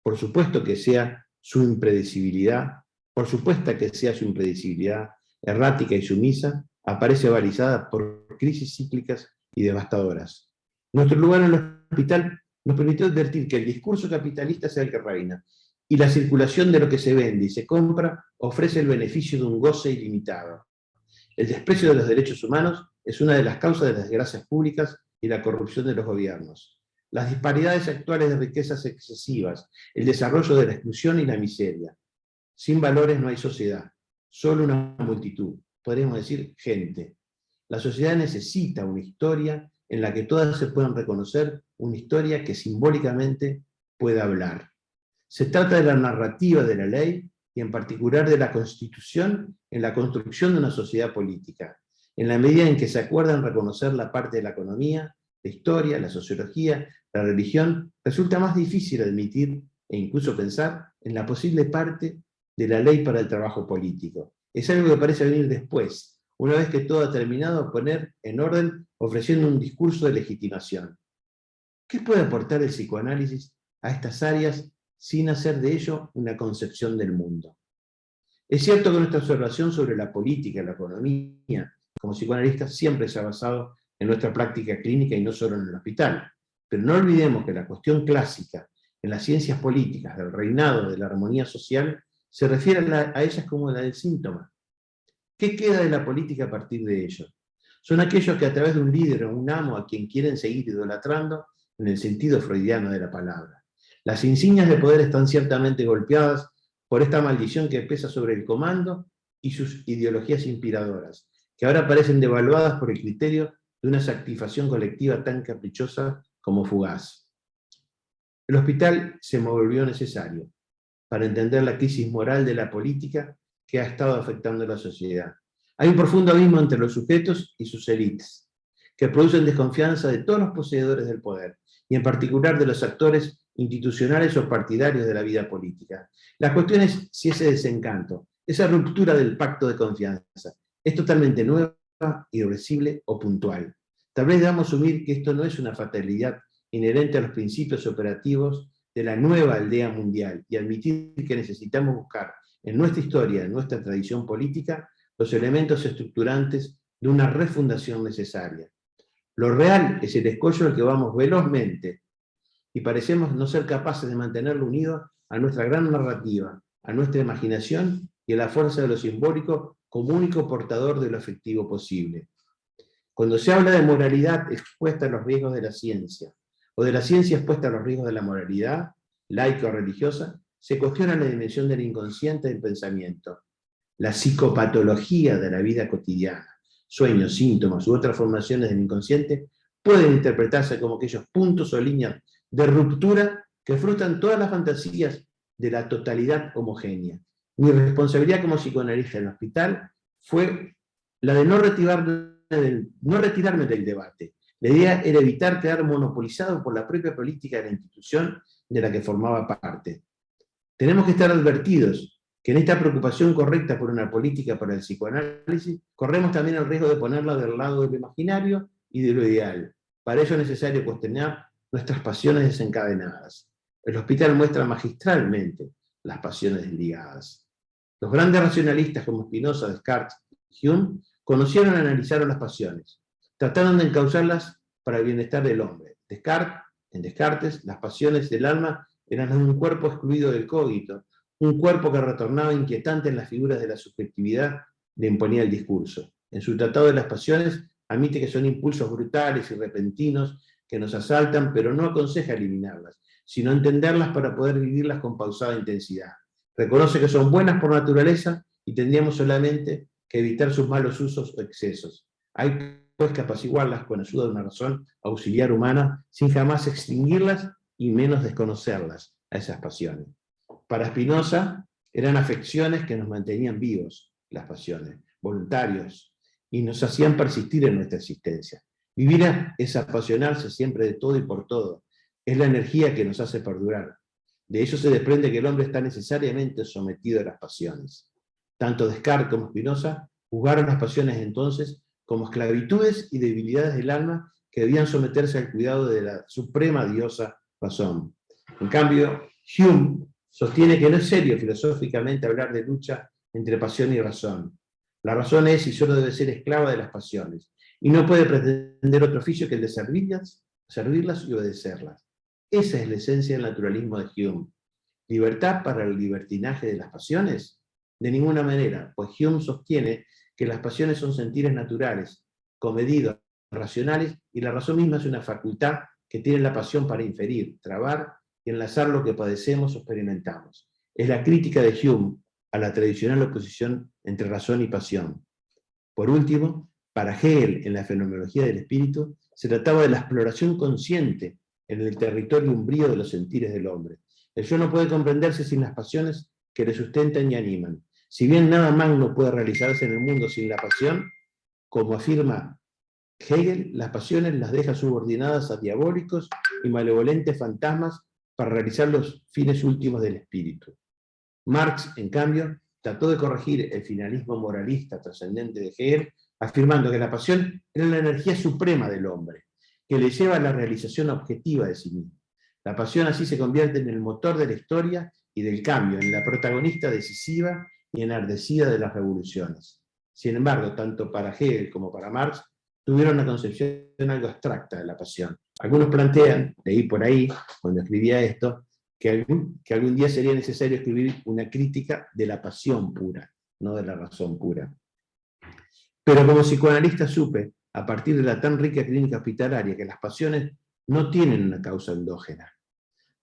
Speaker 3: Por supuesto que sea su impredecibilidad, errática y sumisa, aparece balizada por crisis cíclicas y devastadoras. Nuestro lugar en el hospital nos permitió advertir que el discurso capitalista sea el que reina, y la circulación de lo que se vende y se compra ofrece el beneficio de un goce ilimitado. El desprecio de los derechos humanos es una de las causas de las desgracias públicas y la corrupción de los gobiernos. Las disparidades actuales de riquezas excesivas, el desarrollo de la exclusión y la miseria. Sin valores no hay sociedad, solo una multitud, podríamos decir gente. La sociedad necesita una historia en la que todas se puedan reconocer, una historia que simbólicamente pueda hablar. Se trata de la narrativa de la ley y en particular de la Constitución en la construcción de una sociedad política, en la medida en que se acuerdan reconocer la parte de la economía, la historia, la sociología, la religión, resulta más difícil admitir e incluso pensar en la posible parte de la ley para el trabajo político. Es algo que parece venir después, una vez que todo ha terminado, poner en orden ofreciendo un discurso de legitimación. ¿Qué puede aportar el psicoanálisis a estas áreas sin hacer de ello una concepción del mundo? Es cierto que nuestra observación sobre la política y la economía como psicoanalistas siempre se ha basado en nuestra práctica clínica y no solo en el hospital, pero no olvidemos que la cuestión clásica en las ciencias políticas del reinado de la armonía social se refiere a ellas como la del síntoma. ¿Qué queda de la política a partir de ello? Son aquellos que a través de un líder o un amo a quien quieren seguir idolatrando en el sentido freudiano de la palabra. Las insignias de poder están ciertamente golpeadas por esta maldición que pesa sobre el comando y sus ideologías inspiradoras, que ahora parecen devaluadas por el criterio de una satisfacción colectiva tan caprichosa como fugaz. El hospital se volvió necesario para entender la crisis moral de la política que ha estado afectando a la sociedad. Hay un profundo abismo entre los sujetos y sus élites, que producen desconfianza de todos los poseedores del poder, y en particular de los actores institucionales o partidarios de la vida política. La cuestión es si ese desencanto, esa ruptura del pacto de confianza, es totalmente nueva, irreversible o puntual. Tal vez debamos asumir que esto no es una fatalidad inherente a los principios operativos de la nueva aldea mundial y admitir que necesitamos buscar en nuestra historia, en nuestra tradición política, los elementos estructurantes de una refundación necesaria. Lo real es el escollo al que vamos velozmente y parecemos no ser capaces de mantenerlo unido a nuestra gran narrativa, a nuestra imaginación y a la fuerza de lo simbólico como único portador de lo afectivo posible. Cuando se habla de moralidad expuesta a los riesgos de la ciencia, o de la ciencia expuesta a los riesgos de la moralidad, laica o religiosa, se cuestiona la dimensión del inconsciente del pensamiento. La psicopatología de la vida cotidiana, sueños, síntomas u otras formaciones del inconsciente, pueden interpretarse como aquellos puntos o líneas de ruptura que frustran todas las fantasías de la totalidad homogénea. Mi responsabilidad como psicoanalista en el hospital fue la de no retirarme del debate. La idea era evitar quedar monopolizado por la propia política de la institución de la que formaba parte. Tenemos que estar advertidos que en esta preocupación correcta por una política para el psicoanálisis, corremos también el riesgo de ponerla del lado de lo imaginario y de lo ideal. Para ello es necesario cuestionar nuestras pasiones desencadenadas. El hospital muestra magistralmente las pasiones desligadas. Los grandes racionalistas como Spinoza, Descartes y Hume conocieron y analizaron las pasiones. Trataron de encauzarlas para el bienestar del hombre. En Descartes, las pasiones del alma eran un cuerpo excluido del cogito, un cuerpo que retornaba inquietante en las figuras de la subjetividad, le imponía el discurso. En su Tratado de las Pasiones, admite que son impulsos brutales y repentinos que nos asaltan, pero no aconseja eliminarlas, sino entenderlas para poder vivirlas con pausada intensidad. Reconoce que son buenas por naturaleza y tendríamos solamente que evitar sus malos usos o excesos. Hay pues que apaciguarlas con ayuda de una razón auxiliar humana, sin jamás extinguirlas y menos desconocerlas, a esas pasiones. Para Spinoza, eran afecciones que nos mantenían vivos, las pasiones, voluntarios, y nos hacían persistir en nuestra existencia. Vivir es apasionarse siempre de todo y por todo, es la energía que nos hace perdurar. De ello se desprende que el hombre está necesariamente sometido a las pasiones. Tanto Descartes como Spinoza juzgaron las pasiones entonces como esclavitudes y debilidades del alma que debían someterse al cuidado de la suprema diosa razón. En cambio, Hume sostiene que no es serio filosóficamente hablar de lucha entre pasión y razón. La razón es y solo debe ser esclava de las pasiones, y no puede pretender otro oficio que el de servirlas y obedecerlas. Esa es la esencia del naturalismo de Hume. ¿Libertad para el libertinaje de las pasiones? De ninguna manera, pues Hume sostiene que las pasiones son sentires naturales, comedidos, racionales, y la razón misma es una facultad que tiene la pasión para inferir, trabar y enlazar lo que padecemos o experimentamos. Es la crítica de Hume a la tradicional oposición entre razón y pasión. Por último, para Hegel, en la fenomenología del espíritu, se trataba de la exploración consciente en el territorio umbrío de los sentires del hombre. El yo no puede comprenderse sin las pasiones que le sustentan y animan. Si bien nada magno puede realizarse en el mundo sin la pasión, como afirma Hegel, las pasiones las deja subordinadas a diabólicos y malevolentes fantasmas para realizar los fines últimos del espíritu. Marx, en cambio, trató de corregir el finalismo moralista trascendente de Hegel, afirmando que la pasión era la energía suprema del hombre, que le lleva a la realización objetiva de sí mismo. La pasión así se convierte en el motor de la historia y del cambio, en la protagonista decisiva y enardecida de las revoluciones. Sin embargo, tanto para Hegel como para Marx, tuvieron una concepción algo abstracta de la pasión. Algunos plantean, leí por ahí, cuando escribía esto, que algún día sería necesario escribir una crítica de la pasión pura, no de la razón pura. Pero como psicoanalista supe, a partir de la tan rica clínica hospitalaria, que las pasiones no tienen una causa endógena.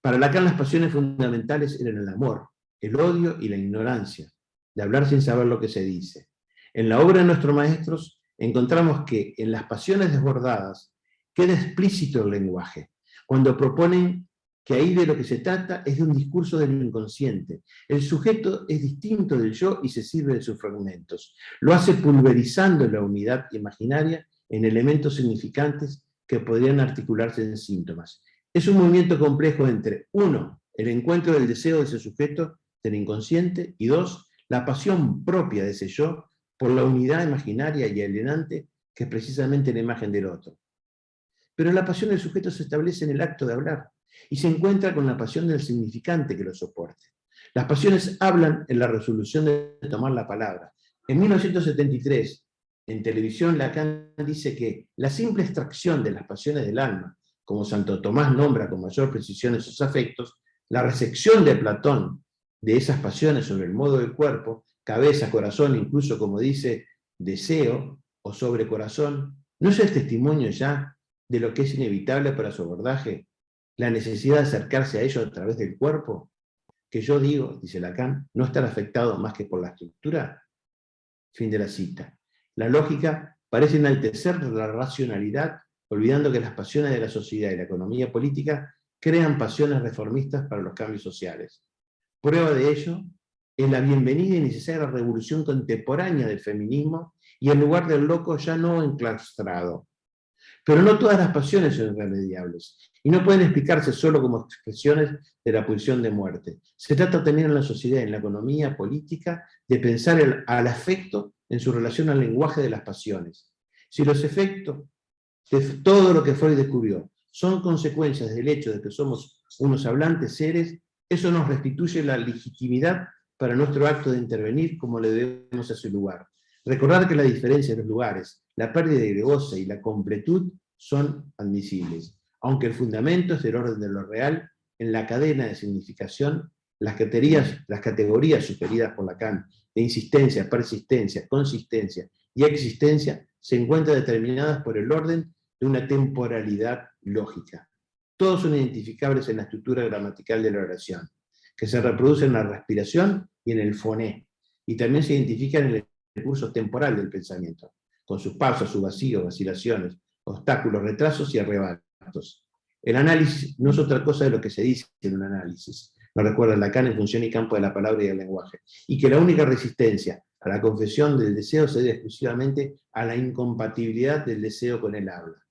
Speaker 3: Para Lacan las pasiones fundamentales eran el amor, el odio y la ignorancia, de hablar sin saber lo que se dice. En la obra de nuestros maestros encontramos que en las pasiones desbordadas queda explícito el lenguaje, cuando proponen que ahí de lo que se trata es de un discurso del inconsciente. El sujeto es distinto del yo y se sirve de sus fragmentos. Lo hace pulverizando la unidad imaginaria en elementos significantes que podrían articularse en síntomas. Es un movimiento complejo entre, 1, el encuentro del deseo de ese sujeto del inconsciente, y 2, la pasión propia de ese yo por la unidad imaginaria y alienante que es precisamente la imagen del otro. Pero la pasión del sujeto se establece en el acto de hablar y se encuentra con la pasión del significante que lo soporte. Las pasiones hablan en la resolución de tomar la palabra. En 1973, en televisión, Lacan dice que la simple extracción de las pasiones del alma como Santo Tomás nombra con mayor precisión esos afectos, la recepción de Platón de esas pasiones sobre el modo del cuerpo, cabeza, corazón, incluso como dice, deseo o sobre corazón, ¿no es el testimonio ya de lo que es inevitable para su abordaje? La necesidad de acercarse a ello a través del cuerpo, que yo digo, dice Lacan, no estar afectado más que por la estructura. Fin de la cita. La lógica parece enaltecer la racionalidad, olvidando que las pasiones de la sociedad y la economía política crean pasiones reformistas para los cambios sociales. Prueba de ello es la bienvenida y necesaria revolución contemporánea del feminismo y el lugar del loco ya no enclaustrado. Pero no todas las pasiones son irremediables y no pueden explicarse solo como expresiones de la pulsión de muerte. Se trata también en la sociedad, en la economía política, de pensar al afecto en su relación al lenguaje de las pasiones. Si los efectos de todo lo que Freud descubrió son consecuencias del hecho de que somos unos hablantes seres, eso nos restituye la legitimidad para nuestro acto de intervenir como le debemos a ese lugar. Recordar que la diferencia de los lugares, la pérdida de goce y la completud son admisibles, aunque el fundamento es el orden de lo real, en la cadena de significación, las categorías sugeridas por Lacan de insistencia, persistencia, consistencia y existencia se encuentran determinadas por el orden de una temporalidad lógica. Todos son identificables en la estructura gramatical de la oración, que se reproduce en la respiración y en el foné, y también se identifican en el curso temporal del pensamiento, con sus pausas, sus vacíos, vacilaciones, obstáculos, retrasos y arrebatos. El análisis no es otra cosa de lo que se dice en un análisis, nos recuerda Lacan en Función y Campo de la Palabra y del Lenguaje, y que la única resistencia a la confesión del deseo se debe exclusivamente a la incompatibilidad del deseo con el habla.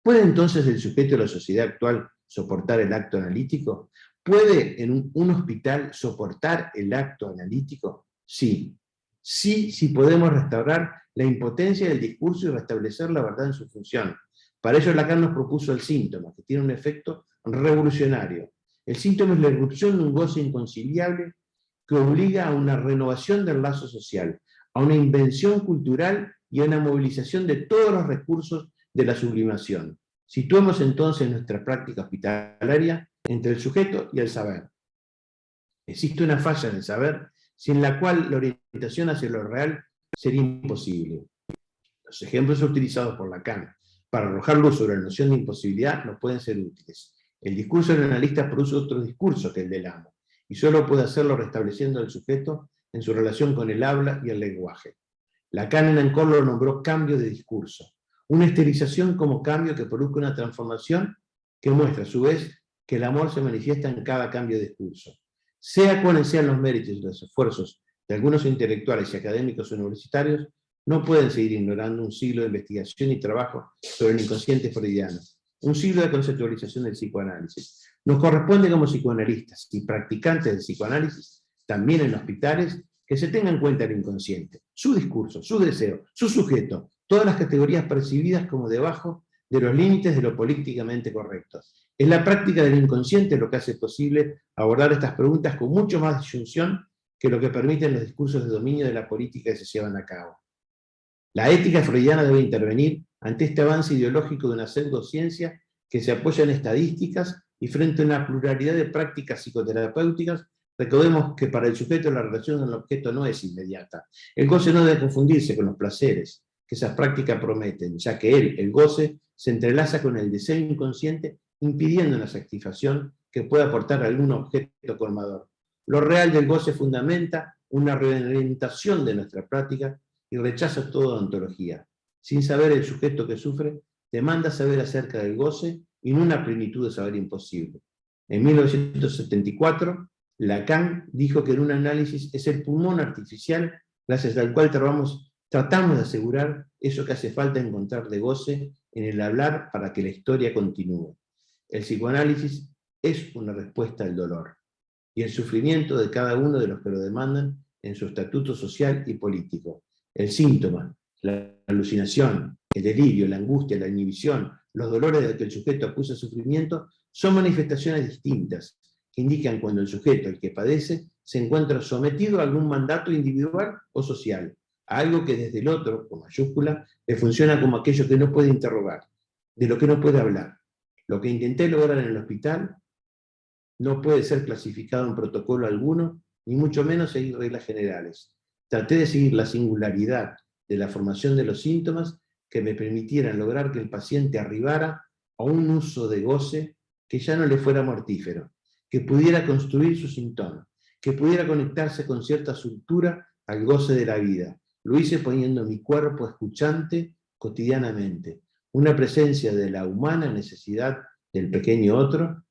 Speaker 3: ¿Puede entonces el sujeto de la sociedad actual soportar el acto analítico? ¿Puede en un hospital soportar el acto analítico? Sí. Sí podemos restaurar la impotencia del discurso y restablecer la verdad en su función. Para ello Lacan nos propuso el síntoma, que tiene un efecto revolucionario. El síntoma es la irrupción de un goce inconciliable que obliga a una renovación del lazo social, a una invención cultural y a una movilización de todos los recursos de la sublimación. Situemos entonces nuestra práctica hospitalaria entre el sujeto y el saber. Existe una falla en el saber sin la cual la orientación hacia lo real sería imposible. Los ejemplos utilizados por Lacan para arrojar luz sobre la noción de imposibilidad nos pueden ser útiles. El discurso del analista produce otro discurso que el del amo, y solo puede hacerlo restableciendo al sujeto en su relación con el habla y el lenguaje. Lacan en Ancor lo nombró cambio de discurso, una esterilización como cambio que produce una transformación que muestra a su vez que el amor se manifiesta en cada cambio de discurso. Sea cuáles sean los méritos y los esfuerzos de algunos intelectuales y académicos universitarios, no pueden seguir ignorando un siglo de investigación y trabajo sobre el inconsciente freudiano, un siglo de conceptualización del psicoanálisis. Nos corresponde como psicoanalistas y practicantes del psicoanálisis, también en hospitales, que se tenga en cuenta el inconsciente, su discurso, su deseo, su sujeto, todas las categorías percibidas como debajo de los límites de lo políticamente correcto. Es la práctica del inconsciente lo que hace posible abordar estas preguntas con mucho más disyunción que lo que permiten los discursos de dominio de la política que se llevan a cabo. La ética freudiana debe intervenir ante este avance ideológico de una pseudociencia que se apoya en estadísticas y frente a una pluralidad de prácticas psicoterapéuticas. Recordemos que para el sujeto la relación con el objeto no es inmediata. El goce no debe confundirse con los placeres que esas prácticas prometen, ya que el goce, se entrelaza con el deseo inconsciente, impidiendo una satisfacción que pueda aportar algún objeto colmador. Lo real del goce fundamenta una reorientación de nuestra práctica y rechaza toda ontología. Sin saber el sujeto que sufre, demanda saber acerca del goce y no una plenitud de saber imposible. En 1974, Lacan dijo que en un análisis es el pulmón artificial gracias al cual tratamos de asegurar eso que hace falta encontrar de goce en el hablar para que la historia continúe. El psicoanálisis es una respuesta al dolor y el sufrimiento de cada uno de los que lo demandan en su estatuto social y político. El síntoma, la alucinación, el delirio, la angustia, la inhibición, los dolores de que el sujeto acusa sufrimiento, son manifestaciones distintas que indican cuando el sujeto, el que padece, se encuentra sometido a algún mandato individual o social, a algo que desde el otro, con mayúscula, le funciona como aquello que no puede interrogar, de lo que no puede hablar. Lo que intenté lograr en el hospital no puede ser clasificado en protocolo alguno, ni mucho menos seguir reglas generales. Traté de seguir la singularidad de la formación de los síntomas que me permitieran lograr que el paciente arribara a un uso de goce que ya no le fuera mortífero, que pudiera construir su síntoma, que pudiera conectarse con cierta soltura al goce de la vida. Lo hice poniendo mi cuerpo escuchante cotidianamente, una presencia de la humana necesidad del pequeño otro,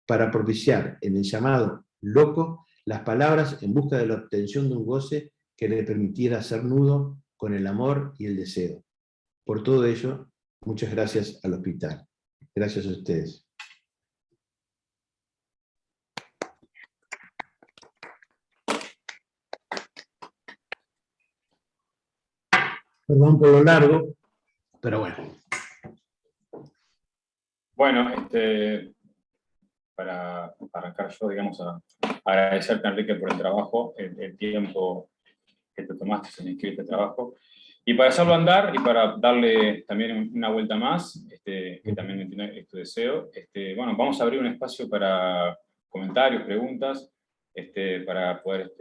Speaker 3: para propiciar en el llamado loco las palabras en busca de la obtención de un goce que le permitiera hacer nudo con el amor y el deseo. Por todo ello, muchas gracias al hospital. Gracias a ustedes. Perdón por lo largo, pero bueno.
Speaker 1: Bueno, para arrancar yo, digamos, a agradecerte, Enrique, por el trabajo, el tiempo que te tomaste en escribir este trabajo. Y para hacerlo andar y para darle también una vuelta más, que también entiendo es tu deseo, bueno, vamos a abrir un espacio para comentarios, preguntas, para poder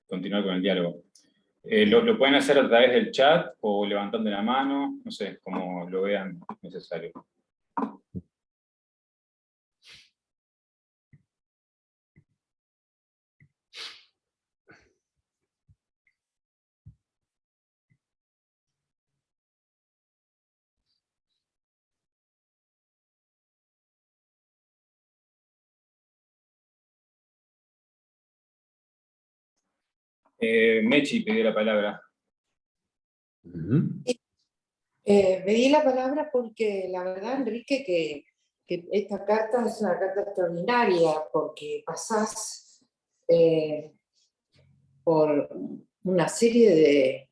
Speaker 1: continuar con el diálogo. Lo pueden hacer a través del chat o levantando la mano, no sé, como lo vean necesario. Mechi pidió la palabra.
Speaker 4: Pedí la palabra porque la verdad, Enrique, que esta carta es una carta extraordinaria, porque pasás por una serie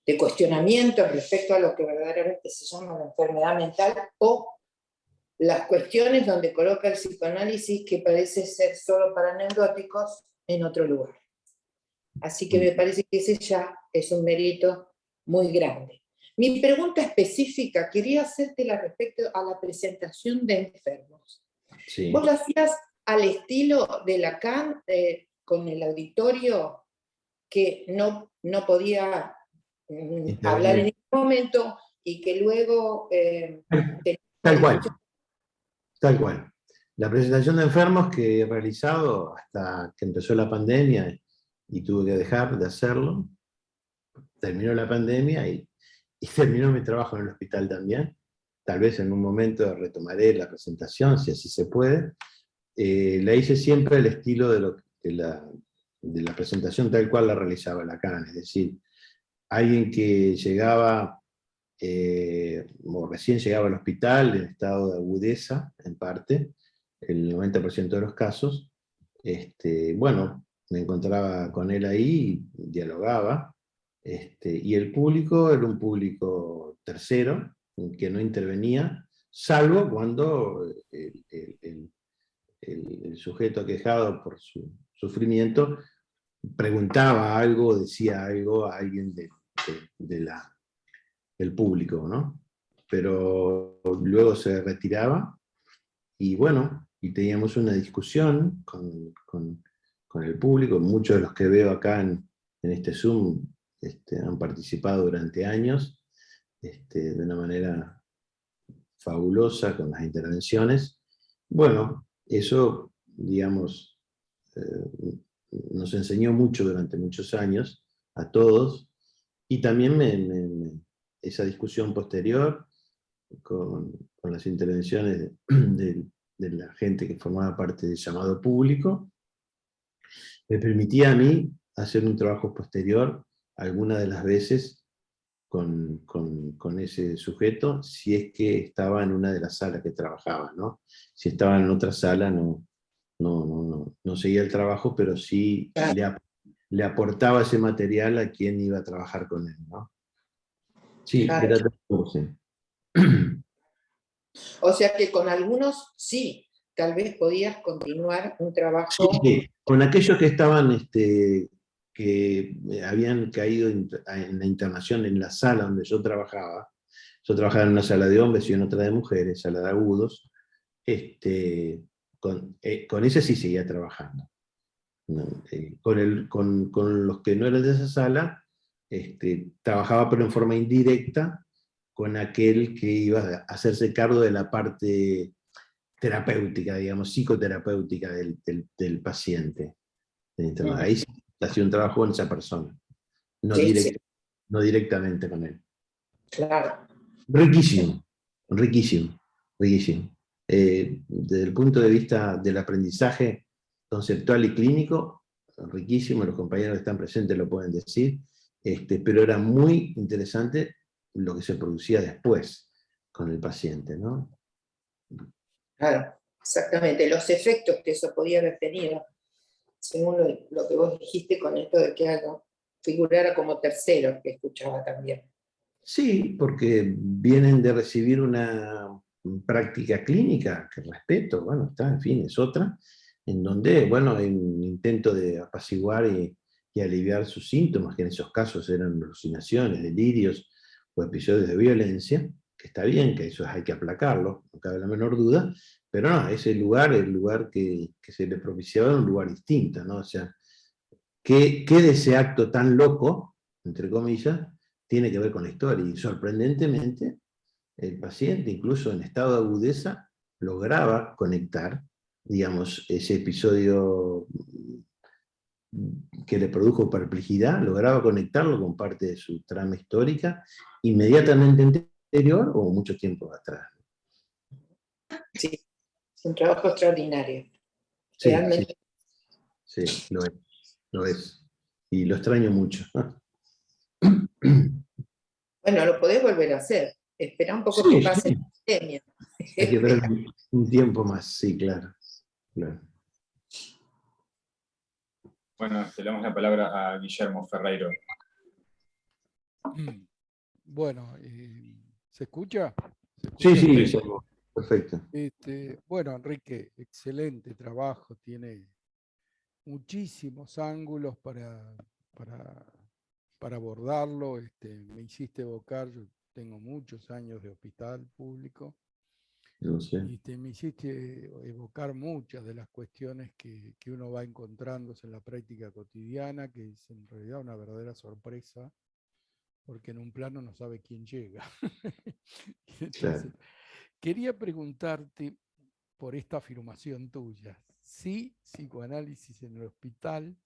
Speaker 4: de cuestionamientos respecto a lo que verdaderamente se llama la enfermedad mental, o las cuestiones donde coloca el psicoanálisis, que parece ser solo para neuróticos, en otro lugar. Así que me parece que ese ya es un mérito muy grande. Mi pregunta específica, quería hacértela respecto a la presentación de enfermos.
Speaker 3: Sí.
Speaker 4: ¿Vos lo hacías al estilo de Lacan, con el auditorio que no podía hablar en ese momento y que luego...
Speaker 3: Tal cual. Tal cual. La presentación de enfermos que he realizado hasta que empezó la pandemia y tuve que dejar de hacerlo, terminó la pandemia y terminó mi trabajo en el hospital también. Tal vez en un momento retomaré la presentación, si así se puede. La hice siempre al estilo de la presentación tal cual la realizaba Lacan, es decir, alguien que llegaba, o recién llegaba al hospital en estado de agudeza, en parte, el 90% de los casos, bueno, me encontraba con él ahí, dialogaba, y el público era un público tercero, que no intervenía, salvo cuando el sujeto aquejado por su sufrimiento preguntaba algo, decía algo a alguien del público, ¿no? Pero luego se retiraba, y bueno, y teníamos una discusión con el público. Muchos de los que veo acá en este Zoom han participado durante años, de una manera fabulosa con las intervenciones. Bueno, eso, digamos, nos enseñó mucho durante muchos años, a todos, y también esa discusión posterior con las intervenciones de la gente que formaba parte del llamado público, me permitía a mí hacer un trabajo posterior algunas de las veces con ese sujeto, si es que estaba en una de las salas que trabajaba, ¿no? Si estaba en otra sala no seguía el trabajo, pero sí le aportaba ese material a quien iba a trabajar con él, ¿no? Sí,
Speaker 4: Claro.
Speaker 3: era todo, sí.
Speaker 4: O sea que con algunos sí, tal vez podías continuar un trabajo.
Speaker 3: Sí, con aquellos que estaban, que habían caído en la internación en la sala donde yo trabajaba en una sala de hombres y en otra de mujeres, sala de agudos, con ese sí seguía trabajando. ¿No? Con los que no eran de esa sala, trabajaba pero en forma indirecta con aquel que iba a hacerse cargo de la parte terapéutica, digamos, psicoterapéutica del paciente. Ahí sí hacía un trabajo con esa persona, no,
Speaker 4: Sí.
Speaker 3: no directamente con él.
Speaker 4: Claro.
Speaker 3: Riquísimo, riquísimo, riquísimo. Desde el punto de vista del aprendizaje conceptual y clínico, riquísimo, los compañeros que están presentes lo pueden decir, pero era muy interesante lo que se producía después con el paciente, ¿no?
Speaker 4: Claro, exactamente. Los efectos que eso podía haber tenido, según lo que vos dijiste con esto de que algo figurara como tercero, que escuchaba también.
Speaker 3: Sí, porque vienen de recibir una práctica clínica, que respeto, bueno, está, en fin, es otra, en donde, bueno, hay un intento de apaciguar y aliviar sus síntomas, que en esos casos eran alucinaciones, delirios o episodios de violencia, que está bien, que eso hay que aplacarlo, no cabe la menor duda, pero no, ese lugar, el lugar que se le propiciaba era un lugar distinto, ¿no? O sea, ¿qué de ese acto tan loco, entre comillas, tiene que ver con la historia? Y sorprendentemente, el paciente, incluso en estado de agudeza, lograba conectar, digamos, ese episodio que le produjo perplejidad, lograba conectarlo con parte de su trama histórica, inmediatamente anterior o mucho tiempo atrás.
Speaker 4: Sí, es un trabajo extraordinario.
Speaker 3: Sí,
Speaker 4: Realmente.
Speaker 3: sí, lo es. Y lo extraño mucho.
Speaker 4: Bueno, lo podés volver a hacer. Espera un poco que
Speaker 3: Sí,
Speaker 4: pase
Speaker 3: sí.
Speaker 4: la pandemia.
Speaker 3: Hay que ver un tiempo más, sí, claro. Claro.
Speaker 1: Bueno, le damos la palabra a Guillermo Ferreiro.
Speaker 5: Bueno, ¿se escucha? ¿Se
Speaker 3: Sí,
Speaker 5: escucha bien?
Speaker 3: sí, perfecto.
Speaker 5: Bueno, Enrique, excelente trabajo, tiene muchísimos ángulos para abordarlo. Me hiciste evocar, yo tengo muchos años de hospital público,
Speaker 3: No sé.
Speaker 5: me hiciste evocar muchas de las cuestiones que uno va encontrándose en la práctica cotidiana, que es en realidad una verdadera sorpresa, porque en un plano no sabe quién llega. Entonces,
Speaker 3: Claro.
Speaker 5: quería preguntarte por esta afirmación tuya. Sí, psicoanálisis en el hospital,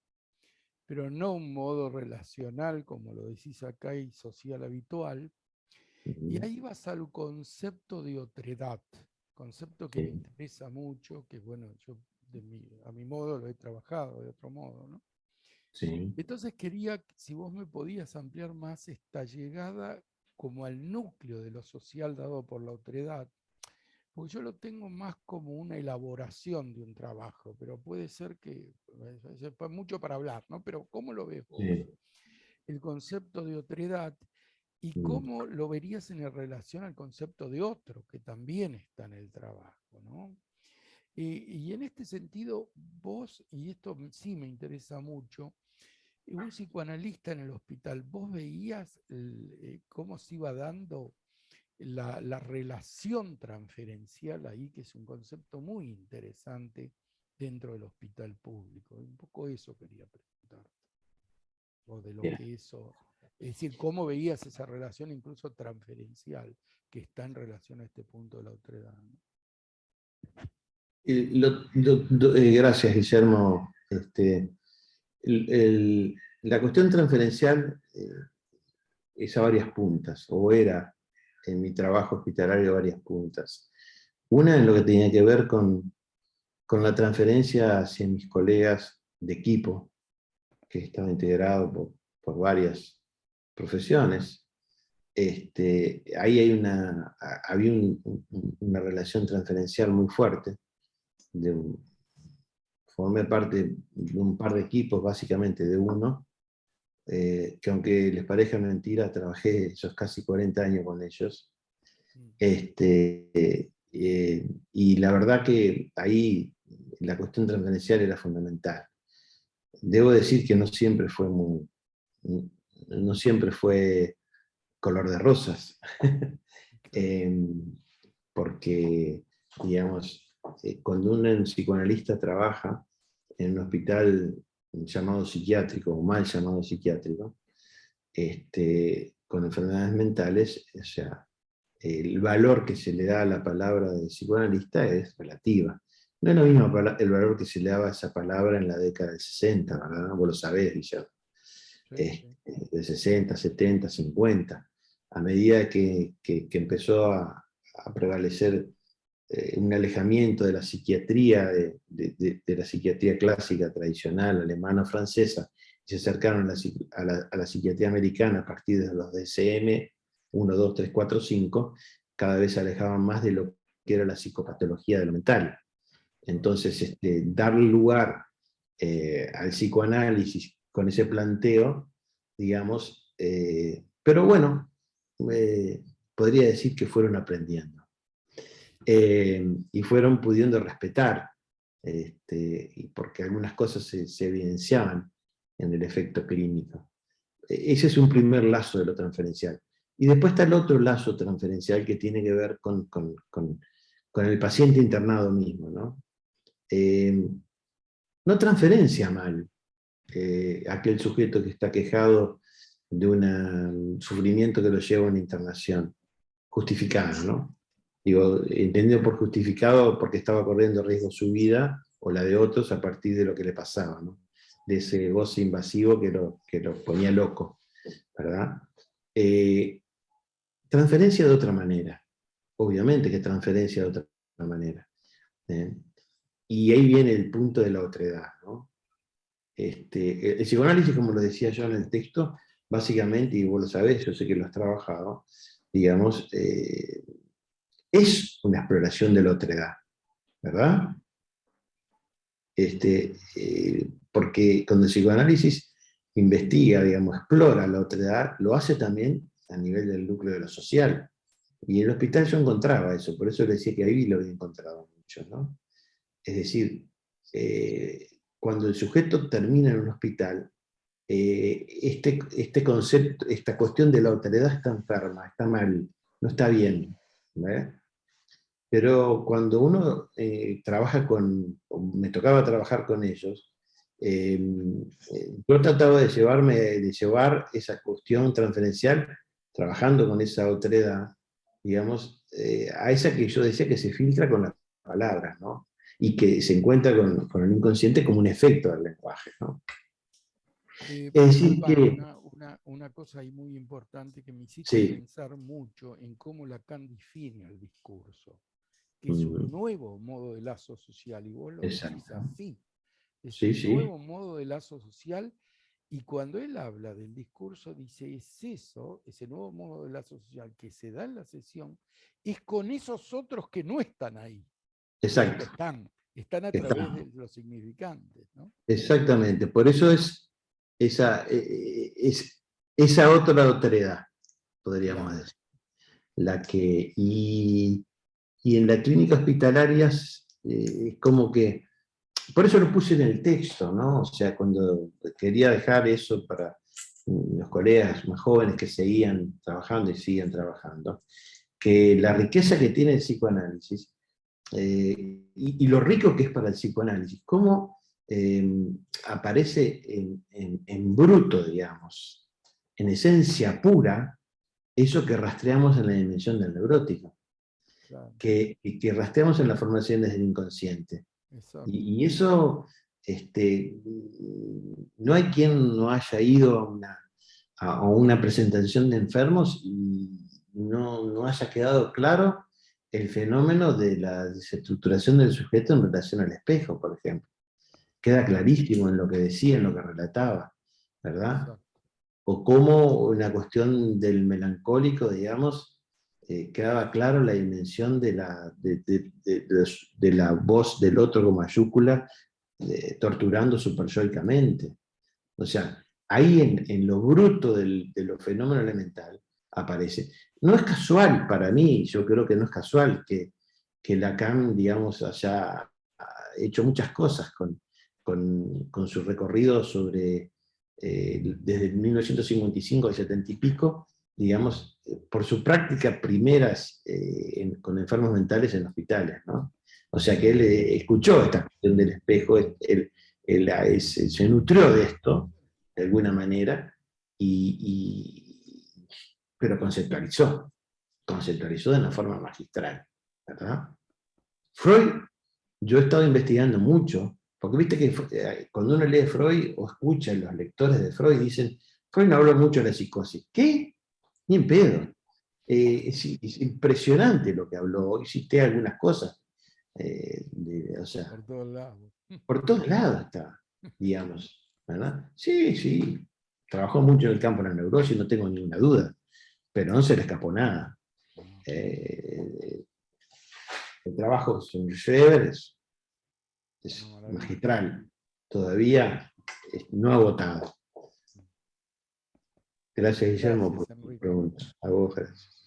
Speaker 5: pero no un modo relacional, como lo decís acá, y social habitual. Y ahí vas al concepto de otredad, concepto que me
Speaker 3: Sí.
Speaker 5: interesa mucho, que bueno, yo a mi modo lo he trabajado de otro modo, ¿no?
Speaker 3: Sí.
Speaker 5: Entonces quería, si vos me podías ampliar más esta llegada como al núcleo de lo social dado por la otredad, porque yo lo tengo más como una elaboración de un trabajo, pero puede ser que es mucho para hablar, ¿no? Pero ¿cómo lo ves vos?
Speaker 3: Sí.
Speaker 5: El concepto de otredad y
Speaker 3: Mm.
Speaker 5: cómo lo verías en relación al concepto de otro, que también está en el trabajo, ¿no? Y en este sentido, vos, y esto sí me interesa mucho, un psicoanalista en el hospital, ¿vos veías cómo se iba dando la relación transferencial ahí, que es un concepto muy interesante dentro del hospital público? Un poco eso quería preguntarte, o de lo
Speaker 3: Bien.
Speaker 5: que eso, es decir, cómo veías esa relación incluso transferencial que está en relación a este punto de la otredad, ¿no?
Speaker 3: Gracias, Guillermo. La cuestión transferencial es a varias puntas, o era en mi trabajo hospitalario varias puntas. Una en lo que tenía que ver con la transferencia hacia mis colegas de equipo, que estaba integrado por varias profesiones. Ahí había una relación transferencial muy fuerte. Formé parte de un par de equipos, básicamente de uno, que aunque les parezca mentira, trabajé esos casi 40 años con ellos. Y la verdad que ahí la cuestión transferencial era fundamental. Debo decir que no siempre fue color de rosas, porque, digamos, cuando un psicoanalista trabaja en un hospital llamado psiquiátrico, o mal llamado psiquiátrico, con enfermedades mentales, o sea, el valor que se le da a la palabra del psicoanalista es relativa. No es lo mismo el valor que se le daba a esa palabra en la década del 60, ¿verdad? Vos lo sabés, Guillermo.
Speaker 5: Sí.
Speaker 3: De 60, 70, 50. A medida que empezó a prevalecer un alejamiento de la psiquiatría, de la psiquiatría clásica, tradicional, alemana o francesa, y se acercaron a la psiquiatría americana a partir de los DSM 1, 2, 3, 4, 5, cada vez se alejaban más de lo que era la psicopatología de lo mental. Entonces, dar lugar al psicoanálisis con ese planteo, digamos, pero bueno, podría decir que fueron aprendiendo. Y fueron pudiendo respetar, porque algunas cosas se evidenciaban en el efecto clínico. Ese es un primer lazo de lo transferencial. Y después está el otro lazo transferencial que tiene que ver con el paciente internado mismo, ¿no? No transferencia mal aquel sujeto que está quejado de un sufrimiento que lo lleva a una internación justificada, ¿no? Digo, entendido por justificado porque estaba corriendo riesgo su vida o la de otros a partir de lo que le pasaba, ¿no? De ese goce invasivo que lo ponía loco, ¿verdad? Transferencia de otra manera, obviamente que transferencia de otra manera. Y ahí viene el punto de la otredad, ¿no? El psicoanálisis, como lo decía yo en el texto, básicamente, y vos lo sabés, yo sé que lo has trabajado, digamos, es una exploración de la otredad, ¿verdad? Porque cuando el psicoanálisis investiga, digamos, explora la otredad, lo hace también a nivel del núcleo de lo social. Y en el hospital yo encontraba eso, por eso le decía que ahí lo había encontrado mucho, ¿no? Es decir, cuando el sujeto termina en un hospital, este concepto, esta cuestión de la otredad está enferma, está mal, no está bien, ¿verdad? Pero cuando uno trabaja me tocaba trabajar con ellos, yo trataba de llevar esa cuestión transferencial, trabajando con esa otredad, digamos, a esa que yo decía que se filtra con las palabras, ¿no? Y que se encuentra con el inconsciente como un efecto del lenguaje, ¿no? Es decir que...
Speaker 5: Una cosa ahí muy importante que me hiciste
Speaker 3: Sí.
Speaker 5: pensar mucho en cómo Lacan define el discurso, que es un nuevo modo de lazo social, y vos lo decís así, es
Speaker 3: Sí,
Speaker 5: un nuevo modo de lazo social, y cuando él habla del discurso, dice, es eso, ese nuevo modo de lazo social que se da en la sesión, es con esos otros que no están ahí.
Speaker 3: Exacto.
Speaker 5: Están a través de los significantes, ¿no?
Speaker 3: Exactamente, por eso es esa otra otredad, podríamos decir. La que, y en la clínica hospitalaria es como que, por eso lo puse en el texto, ¿no? O sea, cuando quería dejar eso para los colegas más jóvenes que seguían trabajando y siguen trabajando, que la riqueza que tiene el psicoanálisis, y lo rico que es para el psicoanálisis, cómo aparece en bruto, digamos, en esencia pura, eso que rastreamos en la dimensión del neurótico,
Speaker 5: Claro.
Speaker 3: que rastreamos en las formaciones del inconsciente. Y eso, no hay quien no haya ido a una presentación de enfermos y no haya quedado claro el fenómeno de la desestructuración del sujeto en relación al espejo, por ejemplo. Queda clarísimo en lo que decía, en lo que relataba, ¿verdad? Exacto. O cómo una cuestión del melancólico, digamos, quedaba claro la dimensión de la voz del otro con mayúscula, torturando superyoicamente. O sea, ahí en lo bruto de lo fenómeno elemental aparece. No es casual para mí, yo creo que no es casual que Lacan, digamos, haya hecho muchas cosas con su recorrido sobre, desde 1955 al 70 y pico, digamos, por su práctica primeras con enfermos mentales en hospitales, ¿no? O sea que él escuchó esta cuestión del espejo, se nutrió de esto, de alguna manera, pero conceptualizó de una forma magistral, ¿verdad? Freud, yo he estado investigando mucho, porque viste que cuando uno lee Freud o escucha a los lectores de Freud, dicen, Freud no habló mucho de la psicosis. ¿Qué? Ni en pedo. Es impresionante lo que habló, hiciste algunas cosas. O sea,
Speaker 5: Por todos lados.
Speaker 3: por todos lados está, digamos, ¿verdad? Sí, sí, trabajó mucho en el campo de la neurosis, no tengo ninguna duda, pero no se le escapó nada. El trabajo de Schreber es magistral, todavía no agotado. Gracias, Guillermo, por tu pregunta. A vos, gracias.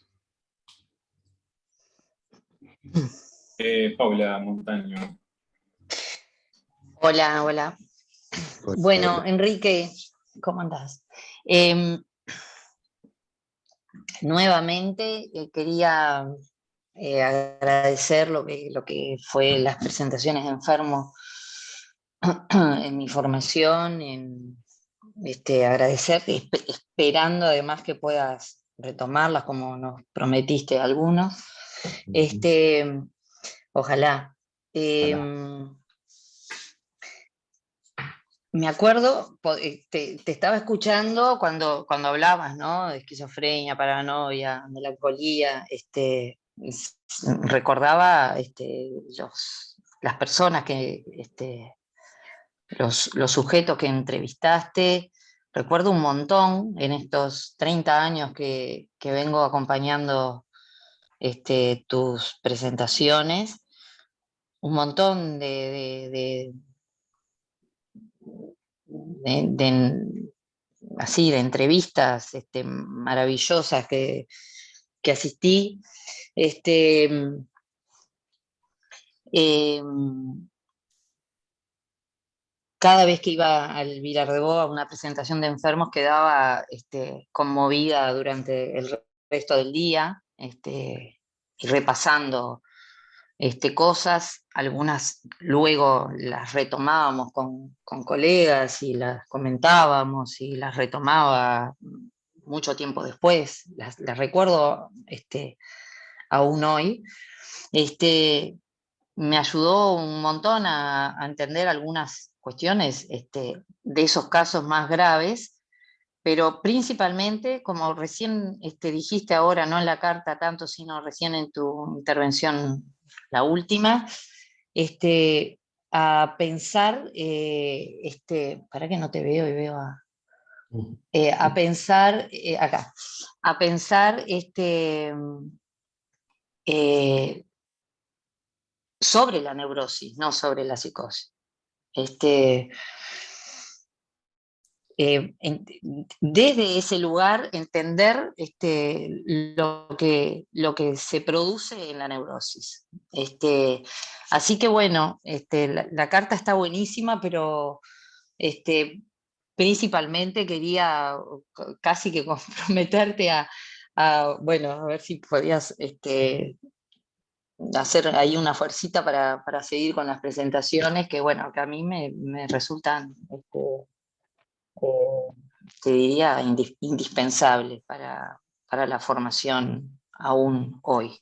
Speaker 1: Paula Montaño.
Speaker 6: Hola, hola. Bueno,
Speaker 3: Hola.
Speaker 6: Enrique, ¿cómo andás? Nuevamente quería agradecer lo que fue las presentaciones de enfermos en mi formación, agradecer, esperando además que puedas retomarlas como nos prometiste algunos. Ojalá. Me acuerdo, te estaba escuchando cuando hablabas, ¿no? De esquizofrenia, paranoia, melancolía, recordaba las personas los sujetos que entrevistaste. Recuerdo un montón en estos 30 años que vengo acompañando tus presentaciones, un montón así de entrevistas maravillosas que asistí. Cada vez que iba al Vilardebó a una presentación de enfermos quedaba conmovida durante el resto del día, y repasando cosas, algunas luego las retomábamos con colegas y las comentábamos y las retomaba mucho tiempo después, las recuerdo aún hoy. Me ayudó un montón a entender algunas cuestiones de esos casos más graves, pero principalmente, como recién dijiste ahora, no en la carta tanto, sino recién en tu intervención, la última, a pensar, para que no te veo y veo a pensar, acá, a pensar sobre la neurosis, no sobre la psicosis. Desde ese lugar entender lo que se produce en la neurosis. Así que bueno, la carta está buenísima, pero principalmente quería casi que comprometerte bueno, a ver si podías hacer ahí una fuercita para seguir con las presentaciones, que bueno, que a mí me resultan te diría, indispensable para la formación aún hoy.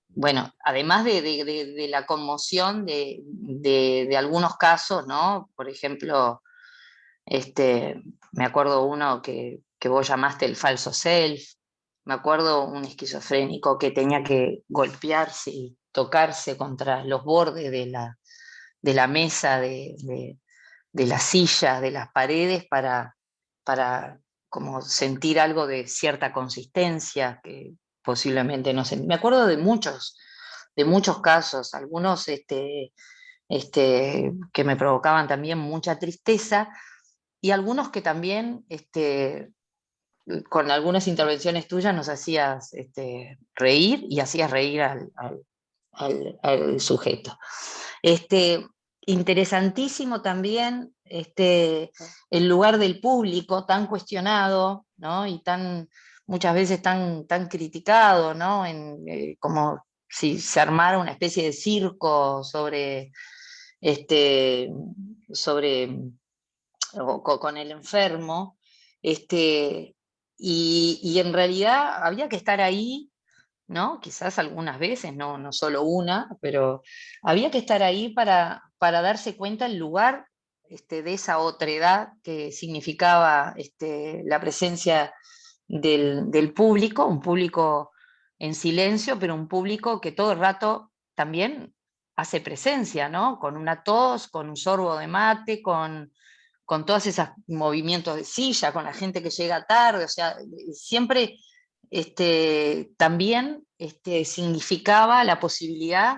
Speaker 6: Bueno, además de la conmoción de algunos casos, ¿no? Por ejemplo, me acuerdo uno que vos llamaste el falso self, me acuerdo un esquizofrénico que tenía que golpearse y tocarse contra los bordes de la mesa, de las sillas, de las paredes, para como sentir algo de cierta consistencia que posiblemente no sé. Me acuerdo de muchos casos, algunos que me provocaban también mucha tristeza, y algunos que también con algunas intervenciones tuyas nos hacías reír y hacías reír al sujeto. Interesantísimo también el lugar del público tan cuestionado, ¿no? Y muchas veces tan criticado, ¿no? Como si se armara una especie de circo sobre con el enfermo, y en realidad había que estar ahí, ¿no? Quizás algunas veces, no solo una, pero había que estar ahí para darse cuenta el lugar de esa otredad que significaba la presencia del público, un público en silencio, pero un público que todo el rato también hace presencia, ¿no? Con una tos, con un sorbo de mate, con todos esos movimientos de silla, con la gente que llega tarde, o sea, siempre también significaba la posibilidad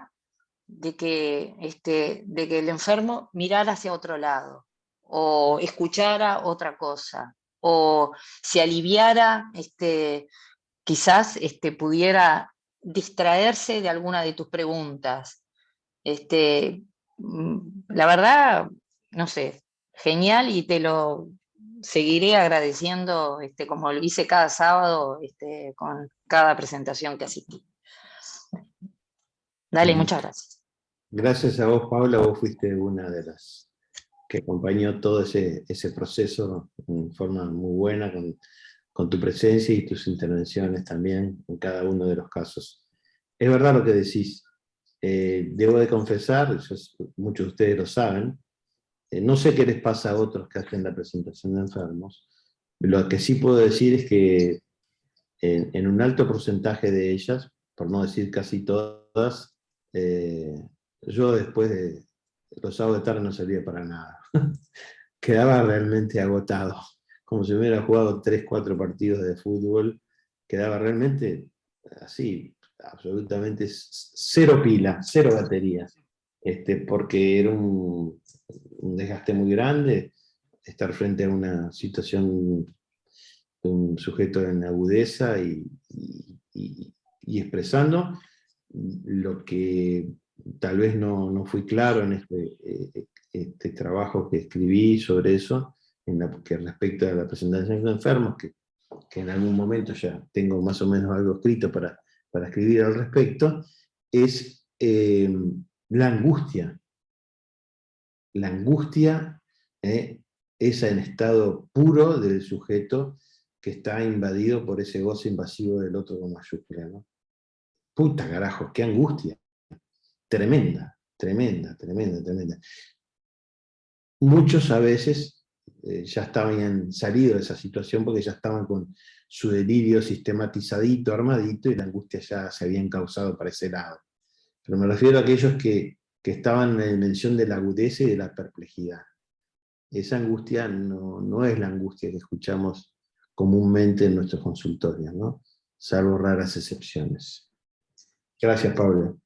Speaker 6: de que el enfermo mirara hacia otro lado, o escuchara otra cosa, o se aliviara, quizás pudiera distraerse de alguna de tus preguntas. La verdad, no sé, genial, y te lo seguiré agradeciendo como lo hice cada sábado con cada presentación que asistí. Dale, muchas gracias.
Speaker 3: Gracias a vos, Paula, vos fuiste una de las que acompañó todo ese proceso en forma muy buena, con tu presencia y tus intervenciones también en cada uno de los casos. Es verdad lo que decís. Debo de confesar, muchos de ustedes lo saben, no sé qué les pasa a otros que hacen la presentación de enfermos. Lo que sí puedo decir es que en un alto porcentaje de ellas, por no decir casi todas, yo después de los sábados de tarde no servía para nada. Quedaba realmente agotado, como si hubiera jugado 3, 4 partidos de fútbol, quedaba realmente así, absolutamente cero pila, cero batería, porque era un desgaste muy grande, estar frente a una situación de un sujeto en agudeza y expresando lo que tal vez no fui claro en este trabajo que escribí sobre eso, que respecto a la presentación de enfermos, que en algún momento ya tengo más o menos algo escrito para escribir al respecto, es la angustia. La angustia, esa en estado puro del sujeto que está invadido por ese goce invasivo del otro con mayúscula, ¿no? Puta carajo, qué angustia. Tremenda, tremenda, tremenda, tremenda. Muchos a veces ya estaban salido de esa situación porque ya estaban con su delirio sistematizadito, armadito, y la angustia ya se había encauzado para ese lado. Pero me refiero a aquellos que estaban en la dimensión de la agudeza y de la perplejidad. Esa angustia no es la angustia que escuchamos comúnmente en nuestros consultorios, ¿no? Salvo raras excepciones. Gracias, Pablo.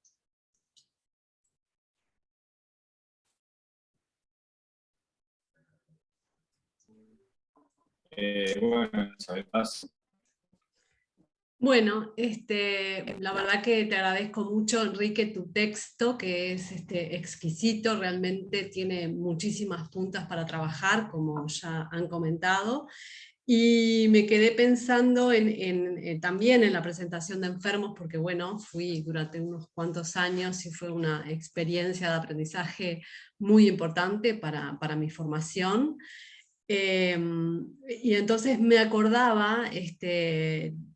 Speaker 1: Bueno, Isabel Paz.
Speaker 7: Bueno, la verdad que te agradezco mucho, Enrique, tu texto, que es exquisito, realmente tiene muchísimas puntas para trabajar, como ya han comentado. Y me quedé pensando también en la presentación de enfermos, porque bueno, fui durante unos cuantos años y fue una experiencia de aprendizaje muy importante para mi formación. Y entonces me acordaba,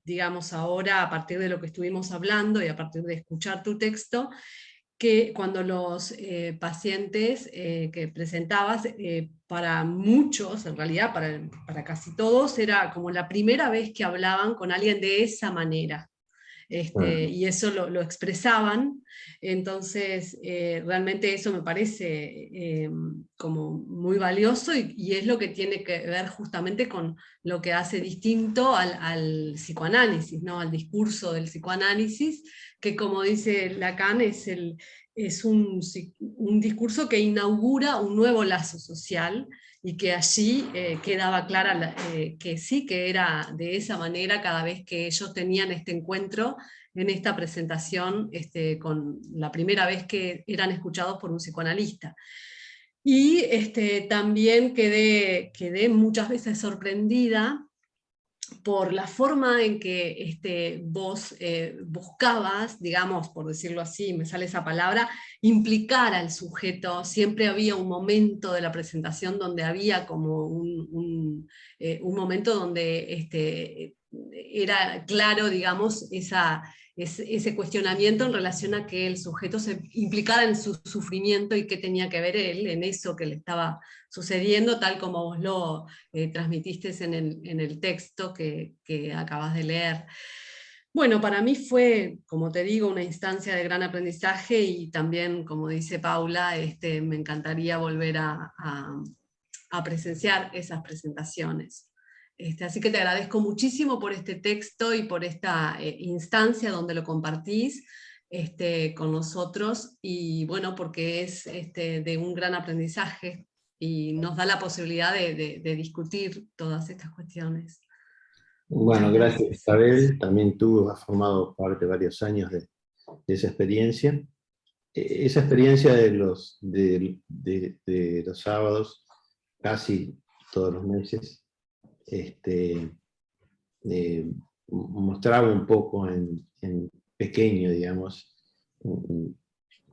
Speaker 7: digamos ahora, a partir de lo que estuvimos hablando y a partir de escuchar tu texto, que cuando los pacientes que presentabas, para muchos, en realidad para casi todos, era como la primera vez que hablaban con alguien de esa manera. Y eso lo expresaban, entonces realmente eso me parece como muy valioso y es lo que tiene que ver justamente con lo que hace distinto al psicoanálisis, ¿no? Al discurso del psicoanálisis, que como dice Lacan es un discurso que inaugura un nuevo lazo social, y que allí quedaba clara que sí, que era de esa manera cada vez que ellos tenían este encuentro en esta presentación, con la primera vez que eran escuchados por un psicoanalista. Y también quedé muchas veces sorprendida por la forma en que vos buscabas, digamos, por decirlo así, me sale esa palabra, implicar al sujeto. Siempre había un momento de la presentación donde había como un momento donde era claro, digamos, ese cuestionamiento en relación a que el sujeto se implicara en su sufrimiento y qué tenía que ver él en eso que le estaba sucediendo, tal como vos lo transmitiste en el texto que acabas de leer. Bueno, para mí fue, como te digo, una instancia de gran aprendizaje y también, como dice Paula, me encantaría volver a presenciar esas presentaciones. Así que te agradezco muchísimo por este texto y por esta instancia donde lo compartís con nosotros, y bueno, porque es de un gran aprendizaje y nos da la posibilidad de discutir todas estas cuestiones.
Speaker 3: Bueno,
Speaker 7: Muchas
Speaker 3: gracias
Speaker 7: gracias.
Speaker 3: Isabel, también tú has formado parte varios años de esa experiencia. Esa experiencia de los sábados, casi todos los meses, mostraba un poco en pequeño, digamos,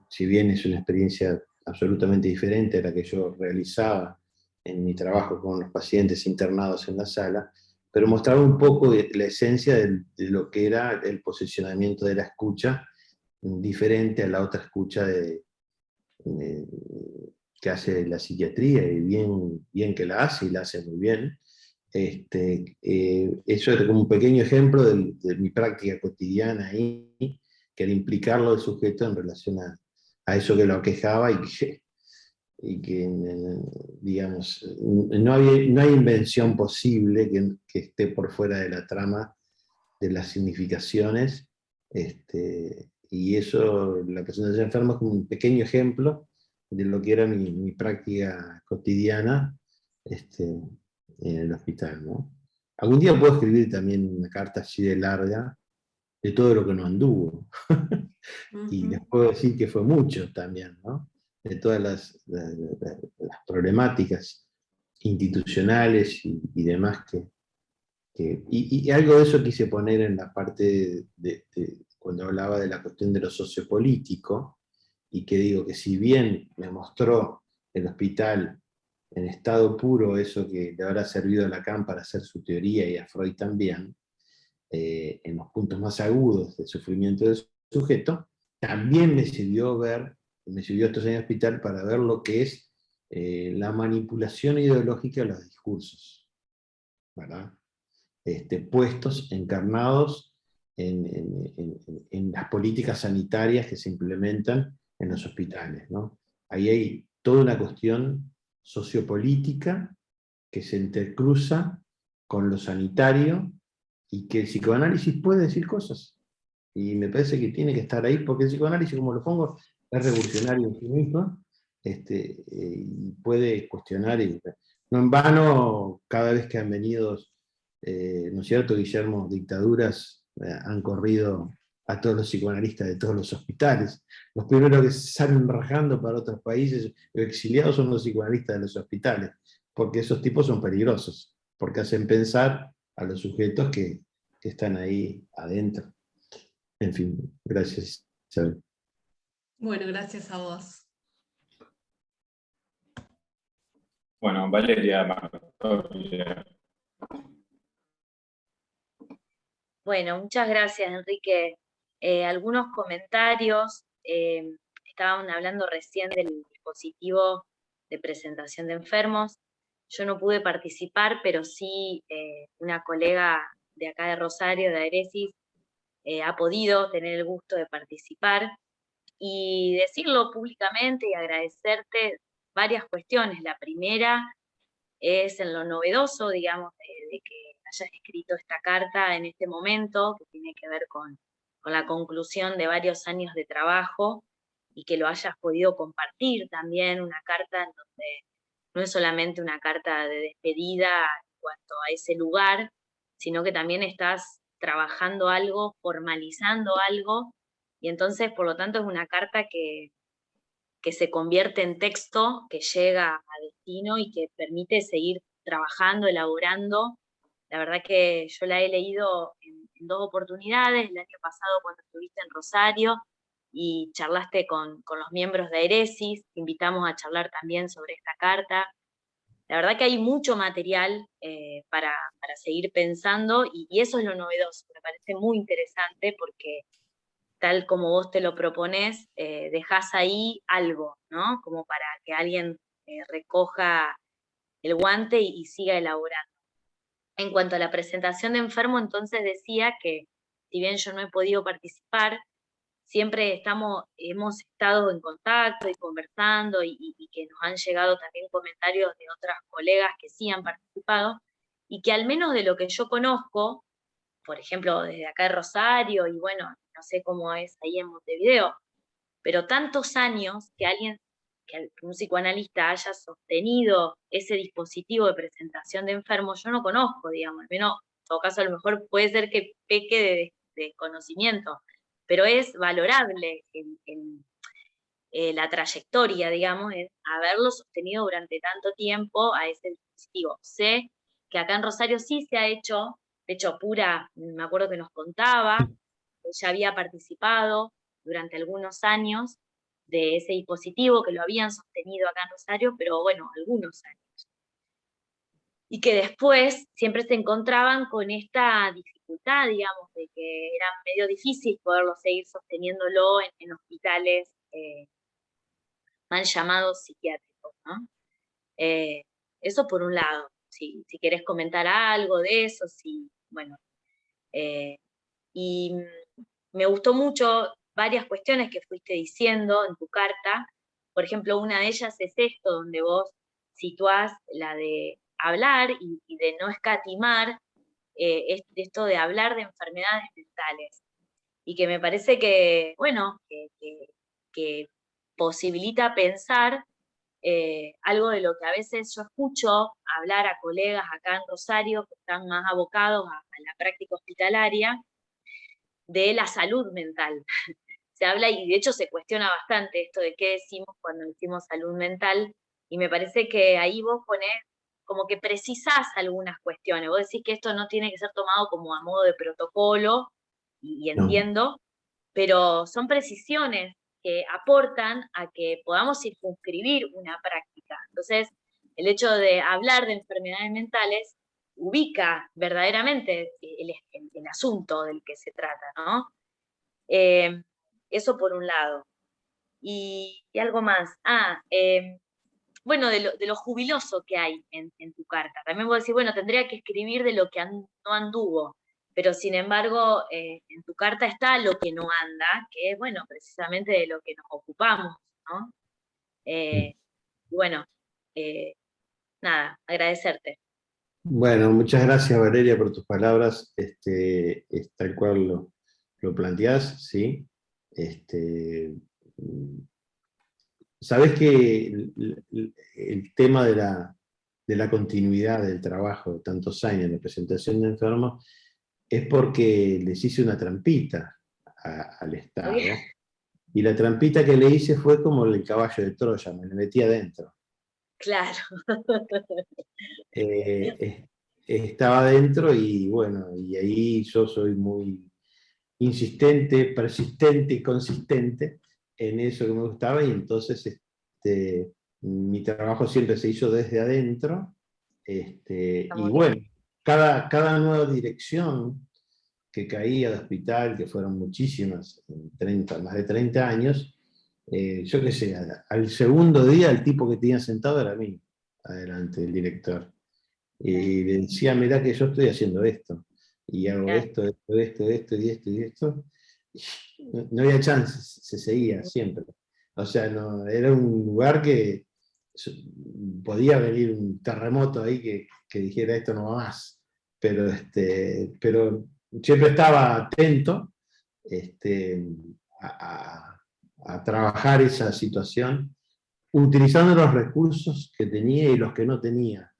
Speaker 3: si bien es una experiencia absolutamente diferente a la que yo realizaba en mi trabajo con los pacientes internados en la sala, pero mostraba un poco de la esencia de lo que era el posicionamiento de la escucha, diferente a la otra escucha que hace la psiquiatría, y bien que la hace, y la hace muy bien. Eso era como un pequeño ejemplo de mi práctica cotidiana ahí, que era implicarlo al sujeto en relación a eso que lo aquejaba, y que digamos, no hay invención posible que esté por fuera de la trama de las significaciones, y eso, la presentación de enfermos, es como un pequeño ejemplo de lo que era mi práctica cotidiana en el hospital, ¿no? Algún día puedo escribir también una carta así de larga, de todo lo que no anduvo. Y les puedo decir que fue mucho también, ¿no? De todas las problemáticas institucionales y demás y algo de eso quise poner en la parte cuando hablaba de la cuestión de lo sociopolítico, y que digo que si bien me mostró el hospital en estado puro eso que le habrá servido a Lacan para hacer su teoría, y a Freud también, en los puntos más agudos del sufrimiento del sujeto, también me sirvió estos años de hospital para ver lo que es la manipulación ideológica de los discursos, ¿verdad? Puestos, encarnados en las políticas sanitarias que se implementan en los hospitales, ¿no? Ahí hay toda una cuestión sociopolítica que se intercruza con lo sanitario, y que el psicoanálisis puede decir cosas. Y me parece que tiene que estar ahí, porque el psicoanálisis, como lo pongo, es revolucionario en sí mismo, y puede cuestionar. No en vano, cada vez que han venido, ¿no es cierto, Guillermo? Dictaduras han corrido a todos los psicoanalistas de todos los hospitales. Los primeros que salen rajando para otros países exiliados son los psicoanalistas de los hospitales, porque esos tipos son peligrosos, porque hacen pensar a los sujetos que están ahí adentro. En fin, gracias, Isabel.
Speaker 7: Bueno, gracias a vos.
Speaker 1: Bueno, Valeria Martoria.
Speaker 8: Bueno, muchas gracias, Enrique. Algunos comentarios. Estaban hablando recién del dispositivo de presentación de enfermos. Yo no pude participar, pero sí una colega de acá de Rosario, de Aeresis, ha podido tener el gusto de participar, y decirlo públicamente y agradecerte varias cuestiones. La primera es en lo novedoso, digamos, de que hayas escrito esta carta en este momento, que tiene que ver con la conclusión de varios años de trabajo, y que lo hayas podido compartir también, una carta en donde no es solamente una carta de despedida en cuanto a ese lugar, sino que también estás trabajando algo, formalizando algo, y entonces, por lo tanto, es una carta que se convierte en texto, que llega a destino y que permite seguir trabajando, elaborando La verdad que yo la he leído en 2 oportunidades, el año pasado cuando estuviste en Rosario y charlaste con los miembros de Eresis, te invitamos a charlar también sobre esta carta. La verdad que hay mucho material para seguir pensando y eso es lo novedoso, me parece muy interesante porque tal como vos te lo proponés, dejás ahí algo, ¿no? Como para que alguien recoja el guante y siga elaborando. En cuanto a la presentación de enfermo, entonces decía que si bien yo no he podido participar, siempre hemos estado en contacto y conversando y que nos han llegado también comentarios de otras colegas que sí han participado y que al menos de lo que yo conozco, por ejemplo, desde acá de Rosario y bueno, no sé cómo es ahí en Montevideo, pero tantos años que un psicoanalista haya sostenido ese dispositivo de presentación de enfermos, yo no conozco, digamos, al menos en todo caso a lo mejor puede ser que peque de conocimiento, pero es valorable la trayectoria, digamos, en haberlo sostenido durante tanto tiempo a ese dispositivo. Sé que acá en Rosario sí se ha hecho, de hecho Pura, me acuerdo que nos contaba, ya había participado durante algunos años de ese dispositivo, que lo habían sostenido acá en Rosario, pero bueno, algunos años. Y que después siempre se encontraban con esta dificultad, digamos, de que era medio difícil poderlo seguir sosteniéndolo en hospitales mal llamados psiquiátricos, ¿no? Eso por un lado, si querés comentar algo de eso, sí, bueno. Y me gustó mucho varias cuestiones que fuiste diciendo en tu carta. Por ejemplo, una de ellas es esto, donde vos situás la de hablar y de no escatimar, esto de hablar de enfermedades mentales. Y que me parece que, bueno, que posibilita pensar algo de lo que a veces yo escucho hablar a colegas acá en Rosario que están más abocados a la práctica hospitalaria, de la salud mental. Se habla y de hecho se cuestiona bastante esto de qué decimos cuando decimos salud mental, y me parece que ahí vos ponés, como que precisás algunas cuestiones. Vos decís que esto no tiene que ser tomado como a modo de protocolo, y entiendo, pero son precisiones que aportan a que podamos circunscribir una práctica. Entonces, el hecho de hablar de enfermedades mentales ubica verdaderamente el asunto del que se trata, ¿no? Eso por un lado. Y algo más. Bueno, de lo jubiloso que hay en tu carta. También vos decís, bueno, tendría que escribir de lo que no anduvo, pero sin embargo, en tu carta está lo que no anda, que es, bueno, precisamente de lo que nos ocupamos, ¿no? Bueno, nada, agradecerte.
Speaker 3: Bueno, muchas gracias Valeria por tus palabras, es tal cual lo planteás, ¿sí? Sabés que el tema de la continuidad del trabajo de tantos años en la presentación de enfermos es porque les hice una trampita al Estado. Y la trampita que le hice fue como el caballo de Troya, me le metí adentro.
Speaker 8: Claro.
Speaker 3: Estaba adentro y bueno, y ahí yo soy muy insistente, persistente y consistente en eso que me gustaba, y entonces mi trabajo siempre se hizo desde adentro, y bueno, cada nueva dirección que caía de hospital, que fueron muchísimas, más de 30 años, yo qué sé, al segundo día el tipo que tenía sentado era a mí, adelante, el director. Y le decía, mirá que yo estoy haciendo esto, y hago esto y esto. No había chances, se seguía siempre. O sea, no, era un lugar que podía venir un terremoto ahí que dijera esto no va más. Pero siempre estaba atento a trabajar esa situación, utilizando los recursos que tenía y los que no tenía.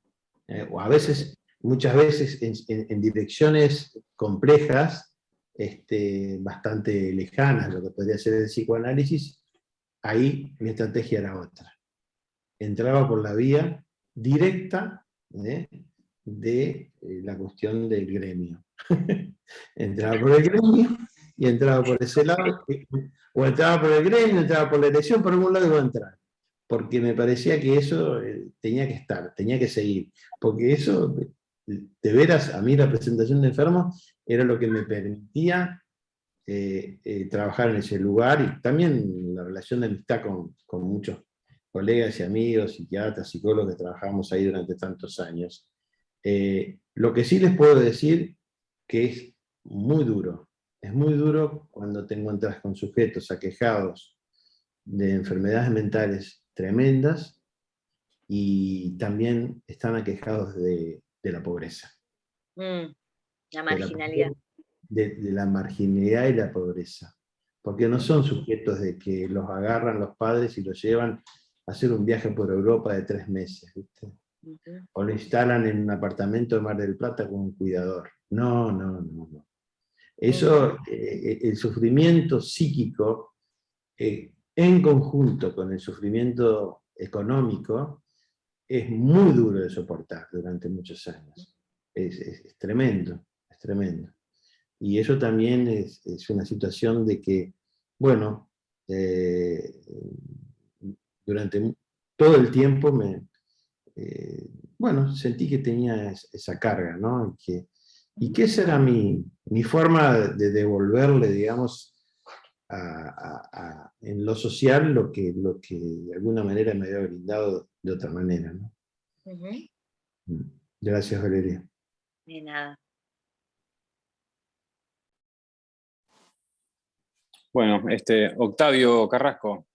Speaker 3: O a veces, muchas veces, en direcciones complejas, bastante lejanas, lo que podría ser el psicoanálisis, ahí mi estrategia era otra. Entraba por la vía directa, de la cuestión del gremio. Entraba por el gremio y entraba por ese lado, o entraba por el gremio, entraba por la elección, por algún lado iba a entrar. Porque me parecía que eso tenía que estar, tenía que seguir. Porque eso, de veras, a mí la presentación de enfermos era lo que me permitía trabajar en ese lugar, y también la relación de amistad con muchos colegas y amigos, psiquiatras, psicólogos que trabajamos ahí durante tantos años. Lo que sí les puedo decir que es muy duro cuando te encuentras con sujetos aquejados de enfermedades mentales tremendas y también están aquejados de la pobreza.
Speaker 8: La marginalidad.
Speaker 3: De la marginalidad y la pobreza. Porque no son sujetos de que los agarran los padres y los llevan a hacer un viaje por Europa de 3 meses, ¿viste? O lo instalan en un apartamento de Mar del Plata con un cuidador. No. Eso, el sufrimiento psíquico, en conjunto con el sufrimiento económico, es muy duro de soportar durante muchos años. Es tremendo, es tremendo. Y eso también es una situación de que, bueno, durante todo el tiempo sentí que tenía esa carga, ¿no? Y que esa era mi forma de devolverle, digamos, en lo social lo que de alguna manera me había brindado de otra manera, ¿no? Gracias, Valeria.
Speaker 8: De nada.
Speaker 1: Bueno, Octavio Carrasco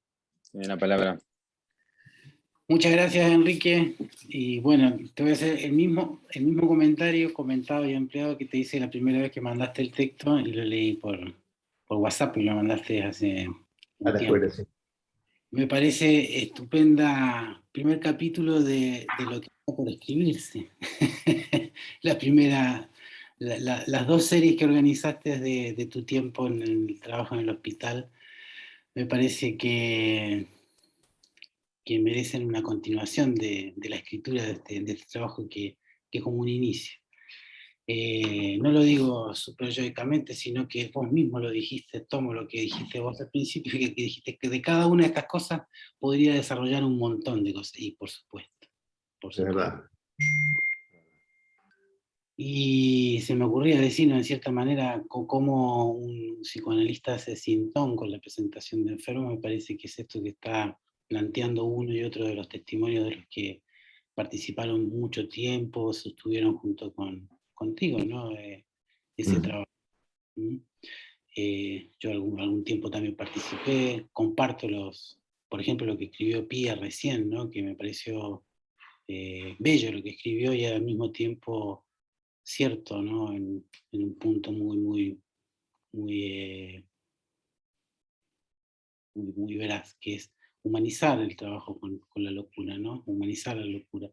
Speaker 1: tiene la palabra.
Speaker 9: Muchas gracias, Enrique. Y bueno, te voy a hacer el mismo comentario comentado y ampliado que te hice la primera vez que mandaste el texto, y lo leí por WhatsApp, y lo mandaste hace un tiempo.
Speaker 3: Sí.
Speaker 9: Me parece estupenda primer capítulo de lo que está por escribirse. Las 2 series que organizaste de tu tiempo en el trabajo en el hospital, me parece que merecen una continuación de la escritura de este trabajo que es como un inicio. No lo digo superyoicamente, sino que vos mismo lo dijiste, tomo lo que dijiste vos al principio, que dijiste que de cada una de estas cosas podría desarrollar un montón de cosas, y por supuesto.
Speaker 3: De verdad.
Speaker 9: Y se me ocurría decir, en cierta manera, cómo un psicoanalista hace sintón con la presentación de enfermos. Me parece que es esto que está planteando uno y otro de los testimonios de los que participaron mucho tiempo, sostuvieron junto contigo, ¿no? Ese trabajo. Yo algún tiempo también participé, comparto por ejemplo, lo que escribió Pía recién, ¿no? Que me pareció bello lo que escribió, y al mismo tiempo cierto, ¿no? En un punto muy veraz, que es humanizar el trabajo con la locura, ¿no? Humanizar la locura.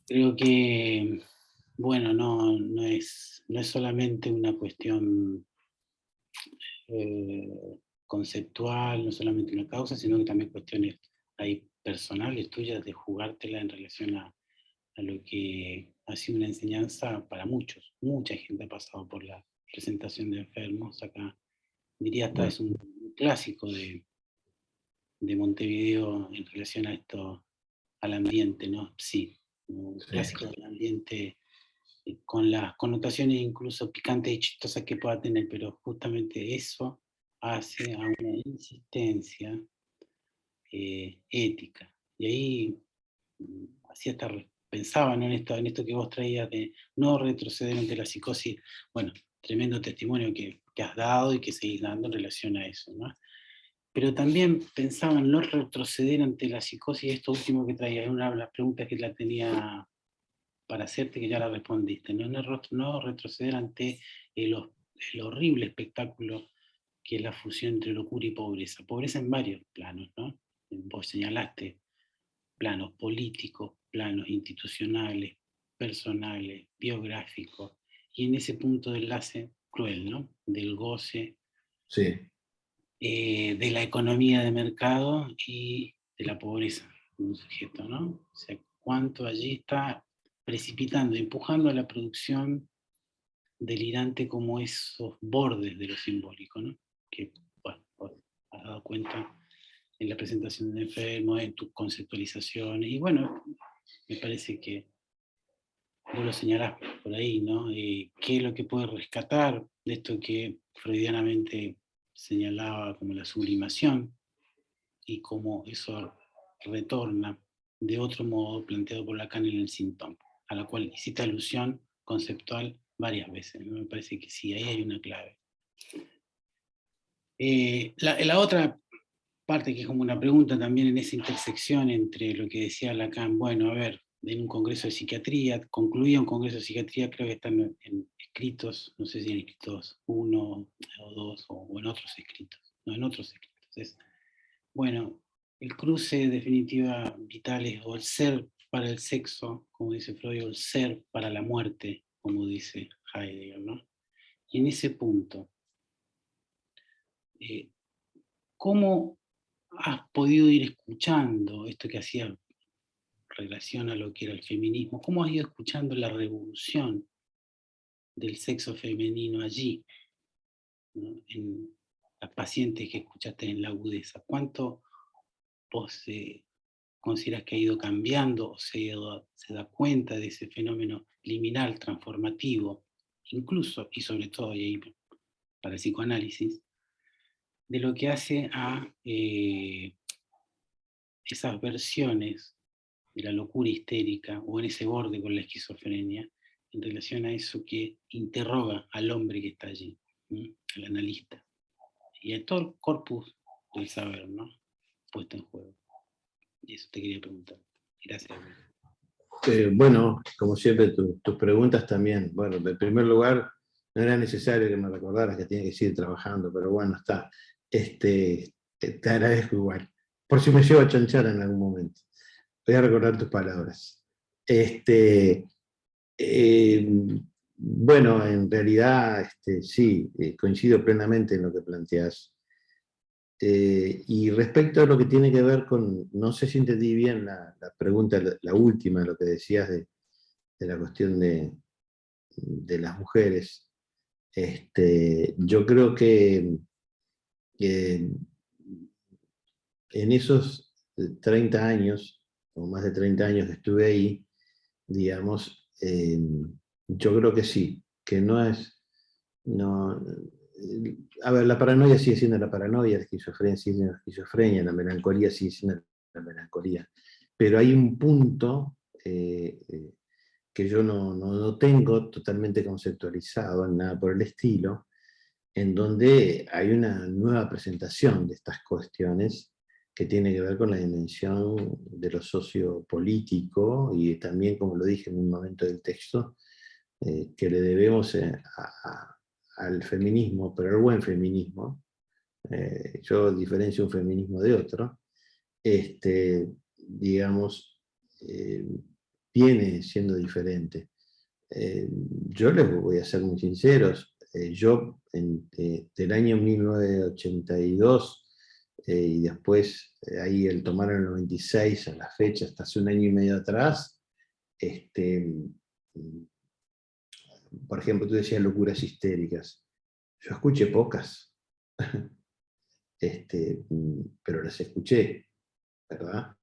Speaker 9: Creo que, bueno, no es solamente una cuestión conceptual, no solamente una causa, sino que también cuestiones ahí personales tuyas de jugártela en relación a lo que ha sido una enseñanza para muchos. Mucha gente ha pasado por la presentación de enfermos acá. Diría hasta es un clásico de Montevideo en relación a esto, al ambiente, ¿no? Sí, un clásico del ambiente, con las connotaciones incluso picantes y chistosas que pueda tener, pero justamente eso hace a una insistencia ética. Y ahí, así hasta pensaba, ¿no? en esto que vos traías de no retroceder ante la psicosis. Bueno, tremendo testimonio que has dado y que seguís dando en relación a eso, ¿no? Pero también pensaba en no retroceder ante la psicosis, esto último que traía, es una de las preguntas que la tenía para hacerte, que ya la respondiste, no retroceder ante el horrible espectáculo que es la fusión entre locura y pobreza. Pobreza en varios planos, ¿no? Vos señalaste planos políticos, planos institucionales, personales, biográficos, y en ese punto de enlace cruel, ¿no? Del goce, de la economía de mercado y de la pobreza de un sujeto, ¿no? O sea, cuánto allí está precipitando, empujando a la producción delirante como esos bordes de lo simbólico, ¿no? Que, bueno, vos has dado cuenta en la presentación del enfermo, en tus conceptualizaciones, y bueno, me parece que vos lo señalás por ahí, ¿no? ¿Qué es lo que puede rescatar de esto que freudianamente señalaba como la sublimación, y cómo eso retorna de otro modo planteado por Lacan en el síntoma, a la cual hiciste alusión conceptual varias veces, ¿no? Me parece que sí, ahí hay una clave. La otra parte que es como una pregunta también en esa intersección entre lo que decía Lacan, bueno, a ver, en un congreso de psiquiatría, concluía un congreso de psiquiatría, creo que están en escritos, no sé si en escritos 1 o 2 o en otros escritos, no, en otros escritos. Es, bueno, el cruce de definitiva vitales, o el ser para el sexo, como dice Freud, o el ser para la muerte, como dice Heidegger, ¿no? Y en ese punto, ¿cómo has podido ir escuchando esto que hacía relación a lo que era el feminismo? ¿Cómo has ido escuchando la revolución del sexo femenino allí, ¿no? En las pacientes que escuchaste en la agudeza? ¿Cuánto vos consideras que ha ido cambiando o se da cuenta de ese fenómeno liminal, transformativo, incluso y sobre todo, y ahí para el psicoanálisis, de lo que hace a esas versiones de la locura histérica o en ese borde con la esquizofrenia, en relación a eso que interroga al hombre que está allí, ¿no? Al analista, y a todo el corpus del saber, ¿no? Puesto en juego. Y eso te quería preguntar. Gracias.
Speaker 3: Bueno, como siempre, tus preguntas también. Bueno, en primer lugar, no era necesario que me recordaras que tenía que seguir trabajando, pero bueno, está. Te agradezco igual. Por si me llevo a chanchar en algún momento. Voy a recordar tus palabras. Bueno, en realidad, sí, coincido plenamente en lo que planteas. Y respecto a lo que tiene que ver con, no sé si entendí bien la pregunta, la última, lo que decías de la cuestión de las mujeres. Yo creo que en esos 30 años, o más de 30 años que estuve ahí, digamos, yo creo que sí, que no es, no, a ver, la paranoia sigue siendo la paranoia, la esquizofrenia sigue siendo la esquizofrenia, la melancolía sigue siendo la melancolía, pero hay un punto que yo no tengo totalmente conceptualizado, nada por el estilo, en donde hay una nueva presentación de estas cuestiones que tiene que ver con la dimensión de lo sociopolítico y también, como lo dije en un momento del texto, que le debemos al feminismo, pero al buen feminismo. Yo diferencio un feminismo de otro. Digamos, viene siendo diferente. Yo les voy a ser muy sinceros. Yo, del año 1982, y después ahí el tomar el 96 a la fecha, hasta hace un año y medio atrás, por ejemplo, tú decías locuras histéricas. Yo escuché pocas, pero las escuché, ¿verdad?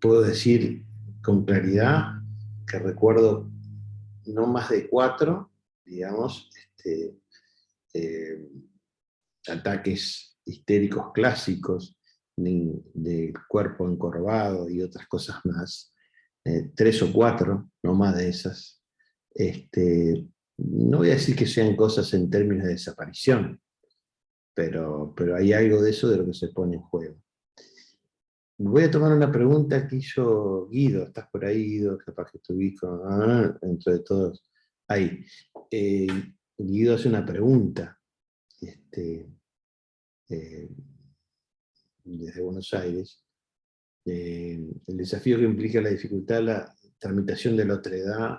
Speaker 3: Puedo decir con claridad que recuerdo no más de 4, digamos, ataques histéricos clásicos del cuerpo encorvado y otras cosas más, 3 o 4, no más de esas. No voy a decir que sean cosas en términos de desaparición, pero hay algo de eso de lo que se pone en juego. Voy a tomar una pregunta que hizo Guido. ¿Estás por ahí, Guido? Capaz que te ubico. Dentro de todos. Ahí. Guido hace una pregunta. Desde Buenos Aires. El desafío que implica la dificultad de la tramitación de la otredad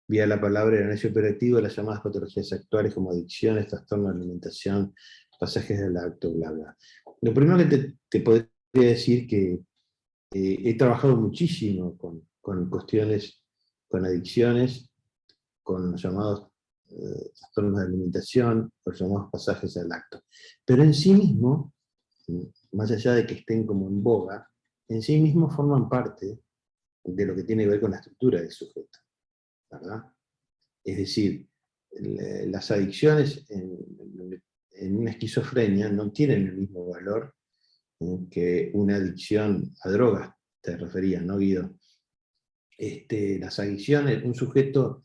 Speaker 3: vía la palabra y el análisis operativo de las llamadas patologías actuales como adicciones, trastorno de alimentación, pasajes del acto, bla, bla. Lo primero que te podría decir que he trabajado muchísimo con cuestiones, con adicciones, con los llamados trastornos de alimentación, con los llamados pasajes al acto. Pero en sí mismo, más allá de que estén como en boga, en sí mismo forman parte de lo que tiene que ver con la estructura del sujeto, ¿verdad? Es decir, las adicciones en una esquizofrenia no tienen el mismo valor que una adicción a drogas, te refería, ¿no, Guido? Las adicciones, un sujeto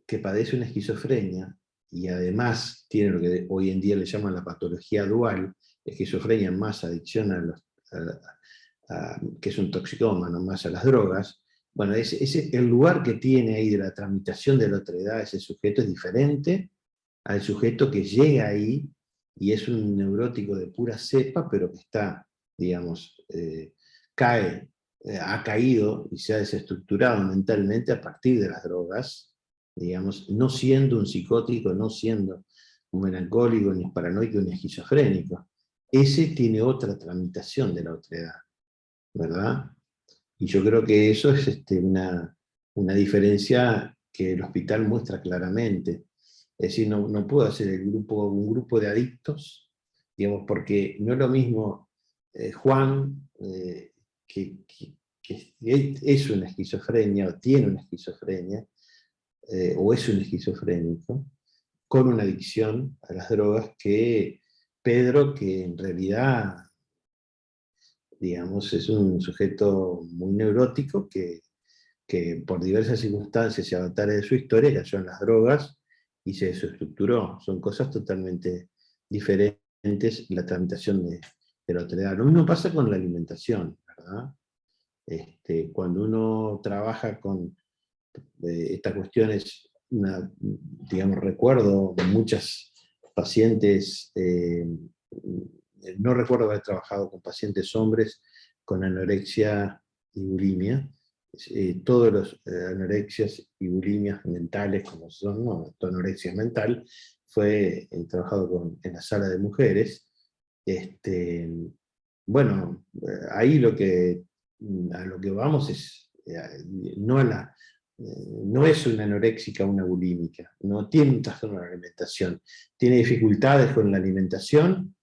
Speaker 3: que padece una esquizofrenia, y además tiene lo que hoy en día le llaman la patología dual, esquizofrenia más adicción que es un toxicómano, más a las drogas. Bueno, el lugar que tiene ahí de la tramitación de la otredad ese sujeto es diferente al sujeto que llega ahí y es un neurótico de pura cepa, pero que está, digamos, ha caído y se ha desestructurado mentalmente a partir de las drogas, digamos, no siendo un psicótico, no siendo un melancólico, ni paranoico, ni esquizofrénico. Ese tiene otra tramitación de la otredad, ¿verdad? Y yo creo que eso es una diferencia que el hospital muestra claramente. Es decir, no puedo hacer un grupo de adictos, digamos, porque no es lo mismo Juan, que es una esquizofrenia, o tiene una esquizofrenia, o es un esquizofrénico, con una adicción a las drogas, que Pedro, que en realidad, digamos, es un sujeto muy neurótico, que por diversas circunstancias y avatares de su historia cayó en las drogas y se desestructuró. Son cosas totalmente diferentes la tramitación de la otredad. Lo mismo pasa con la alimentación, ¿verdad? Cuando uno trabaja con estas cuestiones, digamos, recuerdo de muchas pacientes, no recuerdo haber trabajado con pacientes hombres con anorexia y bulimia. Todos los anorexias y bulimias mentales, como son, ¿no? Anorexia mental, fue trabajado en la sala de mujeres. Bueno, ahí a lo que vamos es, no es una anoréxica o una bulímica, no tiene un trastorno de la alimentación, tiene dificultades con la alimentación,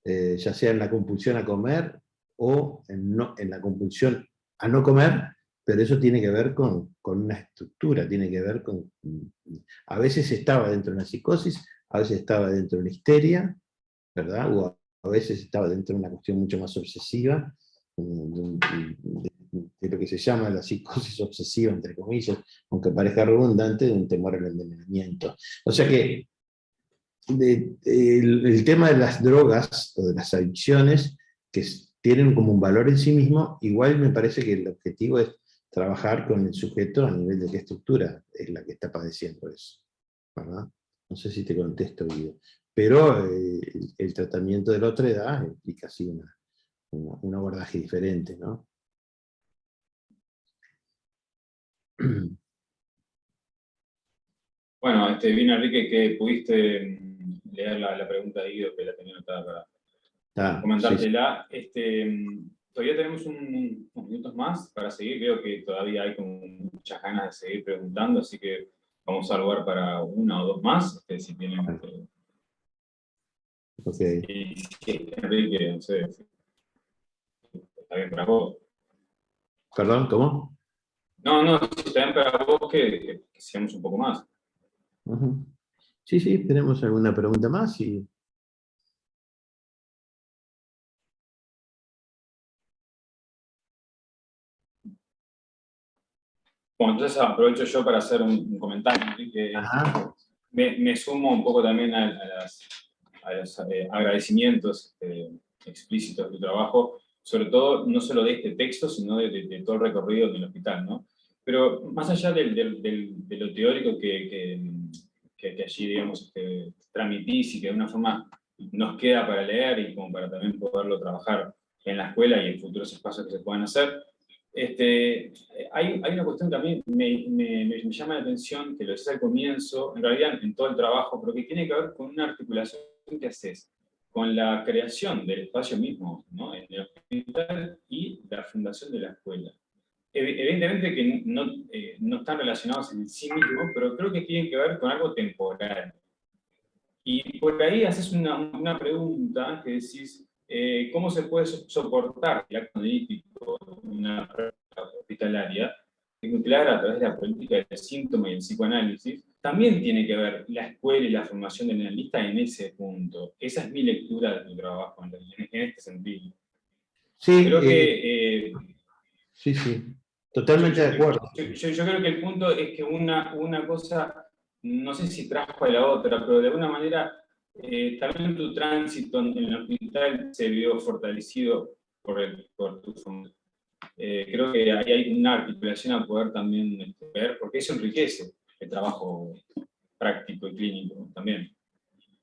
Speaker 3: ya sea en la compulsión a comer o en la compulsión a no comer, pero eso tiene que ver con una estructura, tiene que ver con... A veces estaba dentro de una psicosis, a veces estaba dentro de una histeria, ¿verdad? O a veces estaba dentro de una cuestión mucho más obsesiva, de lo que se llama la psicosis obsesiva, entre comillas, aunque parezca redundante, de un temor al envenenamiento. O sea que el tema de las drogas o de las adicciones, que tienen como un valor en sí mismo, igual me parece que el objetivo es trabajar con el sujeto a nivel de qué estructura es la que está padeciendo eso, ¿verdad? No sé si te contesto, Guido. Pero el tratamiento de la otredad implica así un abordaje diferente, ¿no?
Speaker 1: Bueno, bien, Enrique, que pudiste leer la pregunta de Guido, que la tenía anotada para comentártela.
Speaker 3: Sí.
Speaker 1: Todavía tenemos unos minutos más para seguir. Veo que todavía hay como muchas ganas de seguir preguntando, así que vamos a dar lugar para una o dos más, si tienen...
Speaker 3: Okay.
Speaker 1: Sí, Enrique, no sé, está bien para vos.
Speaker 3: ¿Perdón? ¿Cómo?
Speaker 1: No, si está bien para vos que sigamos un poco más.
Speaker 3: Uh-huh. Sí, tenemos alguna pregunta más y...
Speaker 1: Bueno, entonces aprovecho yo para hacer un comentario, Enrique. Me sumo un poco también a los agradecimientos explícitos de tu trabajo, sobre todo, no solo de este texto, sino de todo el recorrido del hospital, ¿no? Pero más allá de lo teórico que allí, digamos, transmitís y que de una forma nos queda para leer y como para también poderlo trabajar en la escuela y en futuros espacios que se puedan hacer, hay una cuestión que a mí me llama la atención, que lo decís al comienzo, en realidad en todo el trabajo, pero que tiene que ver con una articulación que haces con la creación del espacio mismo, ¿no? En el hospital y la fundación de la escuela. Evidentemente que no están relacionados en sí mismos, pero creo que tienen que ver con algo temporal. Y por ahí haces una pregunta que decís, ¿cómo se puede soportar el acto analítico de una práctica hospitalaria nuclear a través de la política del síntoma y el psicoanálisis? También tiene que ver la escuela y la formación del analista en ese punto. Esa es mi lectura de tu trabajo en este sentido.
Speaker 3: Sí,
Speaker 1: Creo que...
Speaker 3: sí, totalmente de acuerdo.
Speaker 1: Yo creo que el punto es que una cosa, no sé si trajo a la otra, pero de alguna manera también tu tránsito en el hospital se vio fortalecido por tu formación. Creo que ahí hay una articulación a poder también ver, porque eso enriquece el trabajo práctico y clínico también.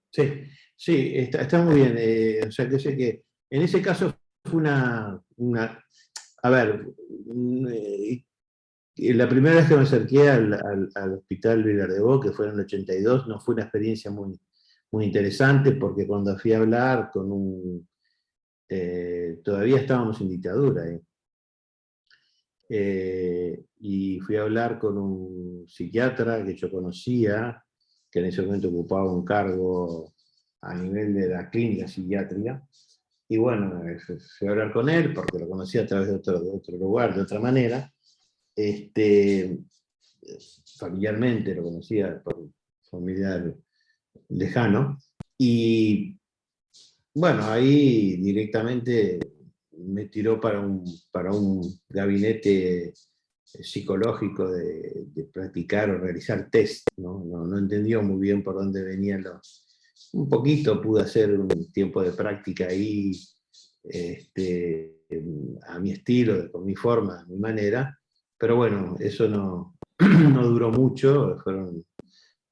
Speaker 3: Sí, está muy bien. O sea, que sé que en ese caso fue a ver, la primera vez que me acerqué al Hospital Vilardebó, que fue en el 82, no fue una experiencia muy interesante, porque cuando fui a hablar con todavía estábamos en dictadura, y fui a hablar con un psiquiatra que yo conocía, que en ese momento ocupaba un cargo a nivel de la clínica psiquiátrica, y bueno, fui a hablar con él porque lo conocía a través de otro lugar, de otra manera. Familiarmente lo conocía por familiar lejano, y bueno, ahí directamente me tiró para un gabinete psicológico de practicar o realizar test, no entendió muy bien por dónde venían un poquito pude hacer un tiempo de práctica ahí, a mi estilo, con mi forma, a mi manera, pero bueno, eso no duró mucho, fueron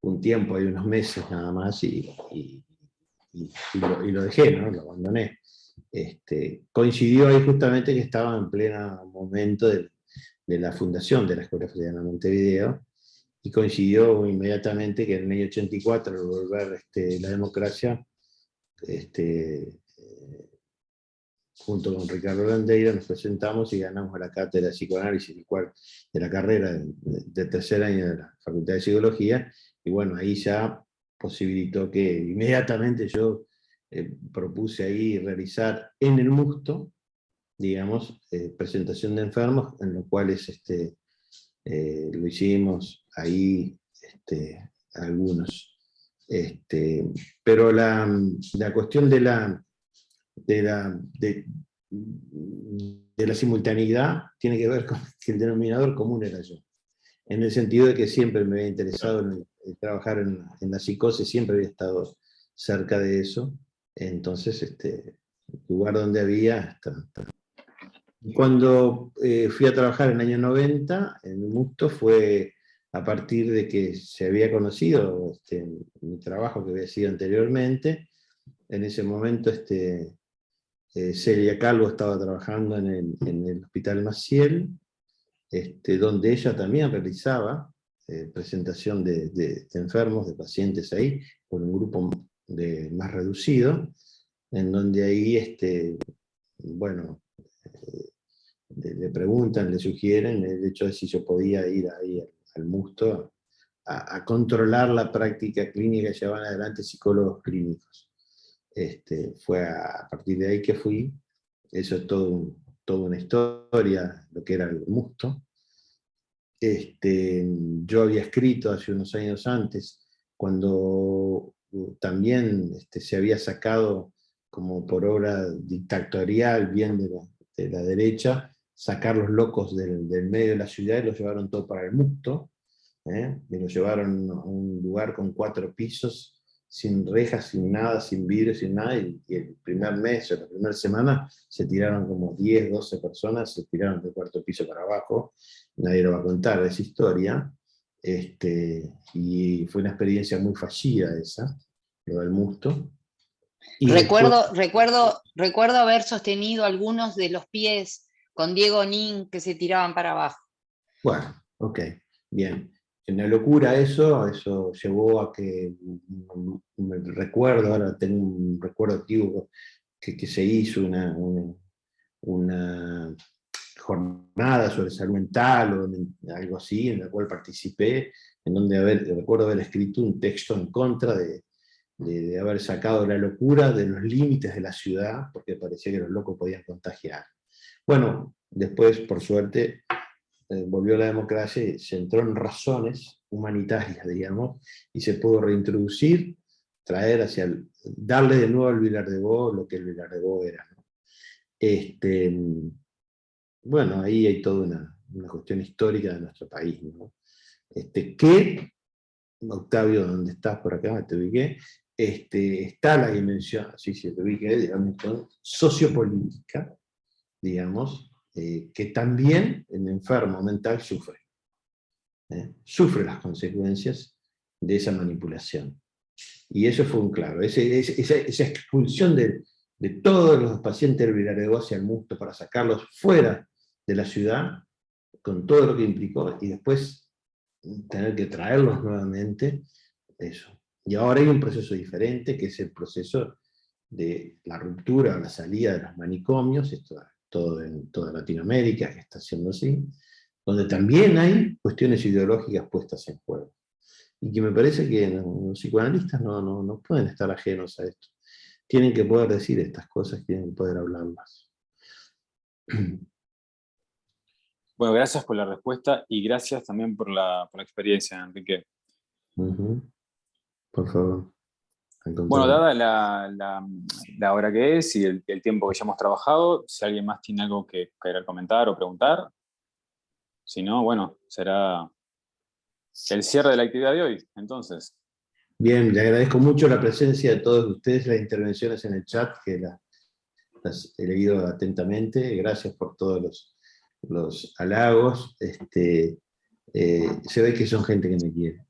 Speaker 3: un tiempo, hay unos meses nada más, y lo dejé, ¿no? Lo abandoné. Coincidió ahí justamente que estaba en pleno momento de la fundación de la Escuela Freudiana Montevideo, y coincidió inmediatamente que en el año 84, al volver la democracia, junto con Ricardo Landeira, nos presentamos y ganamos la cátedra de psicoanálisis, de la carrera de tercer año de la Facultad de Psicología, y bueno, ahí ya posibilitó que inmediatamente yo propuse ahí realizar en el Musto, digamos, presentación de enfermos, en los cuales lo hicimos ahí algunos. Pero la cuestión de la simultaneidad tiene que ver con que el denominador común era yo, en el sentido de que siempre me había interesado en trabajar en la psicosis, siempre había estado cerca de eso, entonces el lugar donde había Cuando fui a trabajar en el año 90 en el Musto, fue a partir de que se había conocido mi trabajo que había sido anteriormente. En ese momento Celia Calvo estaba trabajando en el Hospital Maciel, donde ella también realizaba presentación de enfermos, de pacientes ahí, con un grupo más reducido, en donde ahí, bueno, le preguntan, le sugieren el hecho de si yo podía ir ahí al Musto a controlar la práctica clínica que llevaban adelante psicólogos clínicos. Fue a partir de ahí que fui. Eso es toda una historia, lo que era el Musto. Yo había escrito hace unos años antes, cuando también se había sacado como por obra dictatorial, bien de la derecha, sacar los locos del medio de la ciudad, y los llevaron todo para el Musto, y los llevaron a un lugar con 4 pisos, sin rejas, sin nada, sin vidrio, sin nada, y el primer mes o la primera semana se tiraron como 10, 12 personas, se tiraron del 4º piso para abajo, nadie lo va a contar esa historia, y fue una experiencia muy fallida esa, lo del Musto. Y
Speaker 6: recuerdo haber sostenido algunos de los pies con Diego Nin que se tiraban para abajo.
Speaker 3: Bueno, ok, bien. una locura eso llevó a que, me recuerdo, ahora tengo un recuerdo activo, que se hizo una jornada sobre salud mental o algo así, en la cual participé, en donde recuerdo haber escrito un texto en contra de haber sacado la locura de los límites de la ciudad, porque parecía que los locos podían contagiar. Bueno, después, por suerte, volvió la democracia y se entró en razones humanitarias, digamos, y se pudo reintroducir, traer darle de nuevo al Vilar-de-Bo lo que el Vilar-de-Bo era, ¿no? Bueno, ahí hay toda una cuestión histórica de nuestro país, ¿no? Que, Octavio, ¿dónde estás? Por acá, te ubiqué, está la dimensión, sí, te ubiqué, digamos, sociopolítica, digamos, que también el enfermo mental sufre. Sufre las consecuencias de esa manipulación. Y eso fue un claro, esa expulsión de todos los pacientes del Vilar-de-Bo hacia el Musto para sacarlos fuera de la ciudad, con todo lo que implicó, y después tener que traerlos nuevamente, eso. Y ahora hay un proceso diferente, que es el proceso de la ruptura o la salida de los manicomios, esto todo en toda Latinoamérica, que está siendo así, donde también hay cuestiones ideológicas puestas en juego. Y que me parece que los psicoanalistas no pueden estar ajenos a esto. Tienen que poder decir estas cosas, tienen que poder hablarlas.
Speaker 1: Bueno, gracias por la respuesta y gracias también por la experiencia, Enrique.
Speaker 3: Por favor.
Speaker 1: Bueno, dada la hora que es y el tiempo que ya hemos trabajado, si alguien más tiene algo que querer comentar o preguntar, si no, bueno, será el cierre de la actividad de hoy, entonces.
Speaker 3: Bien, le agradezco mucho la presencia de todos ustedes, las intervenciones en el chat, que las he leído atentamente. Gracias por todos los halagos. Se ve que son gente que me quiere.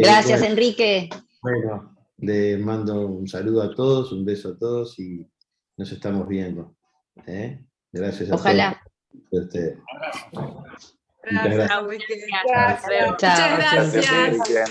Speaker 6: Gracias,
Speaker 3: bueno,
Speaker 6: Enrique.
Speaker 3: Bueno, le mando un saludo a todos, un beso a todos y nos estamos viendo. Gracias a
Speaker 6: Ojalá.
Speaker 3: todos. Muchas
Speaker 7: Gracias,
Speaker 3: gracias.
Speaker 7: Enrique.
Speaker 8: Gracias.
Speaker 7: Muchas gracias.
Speaker 2: Bien.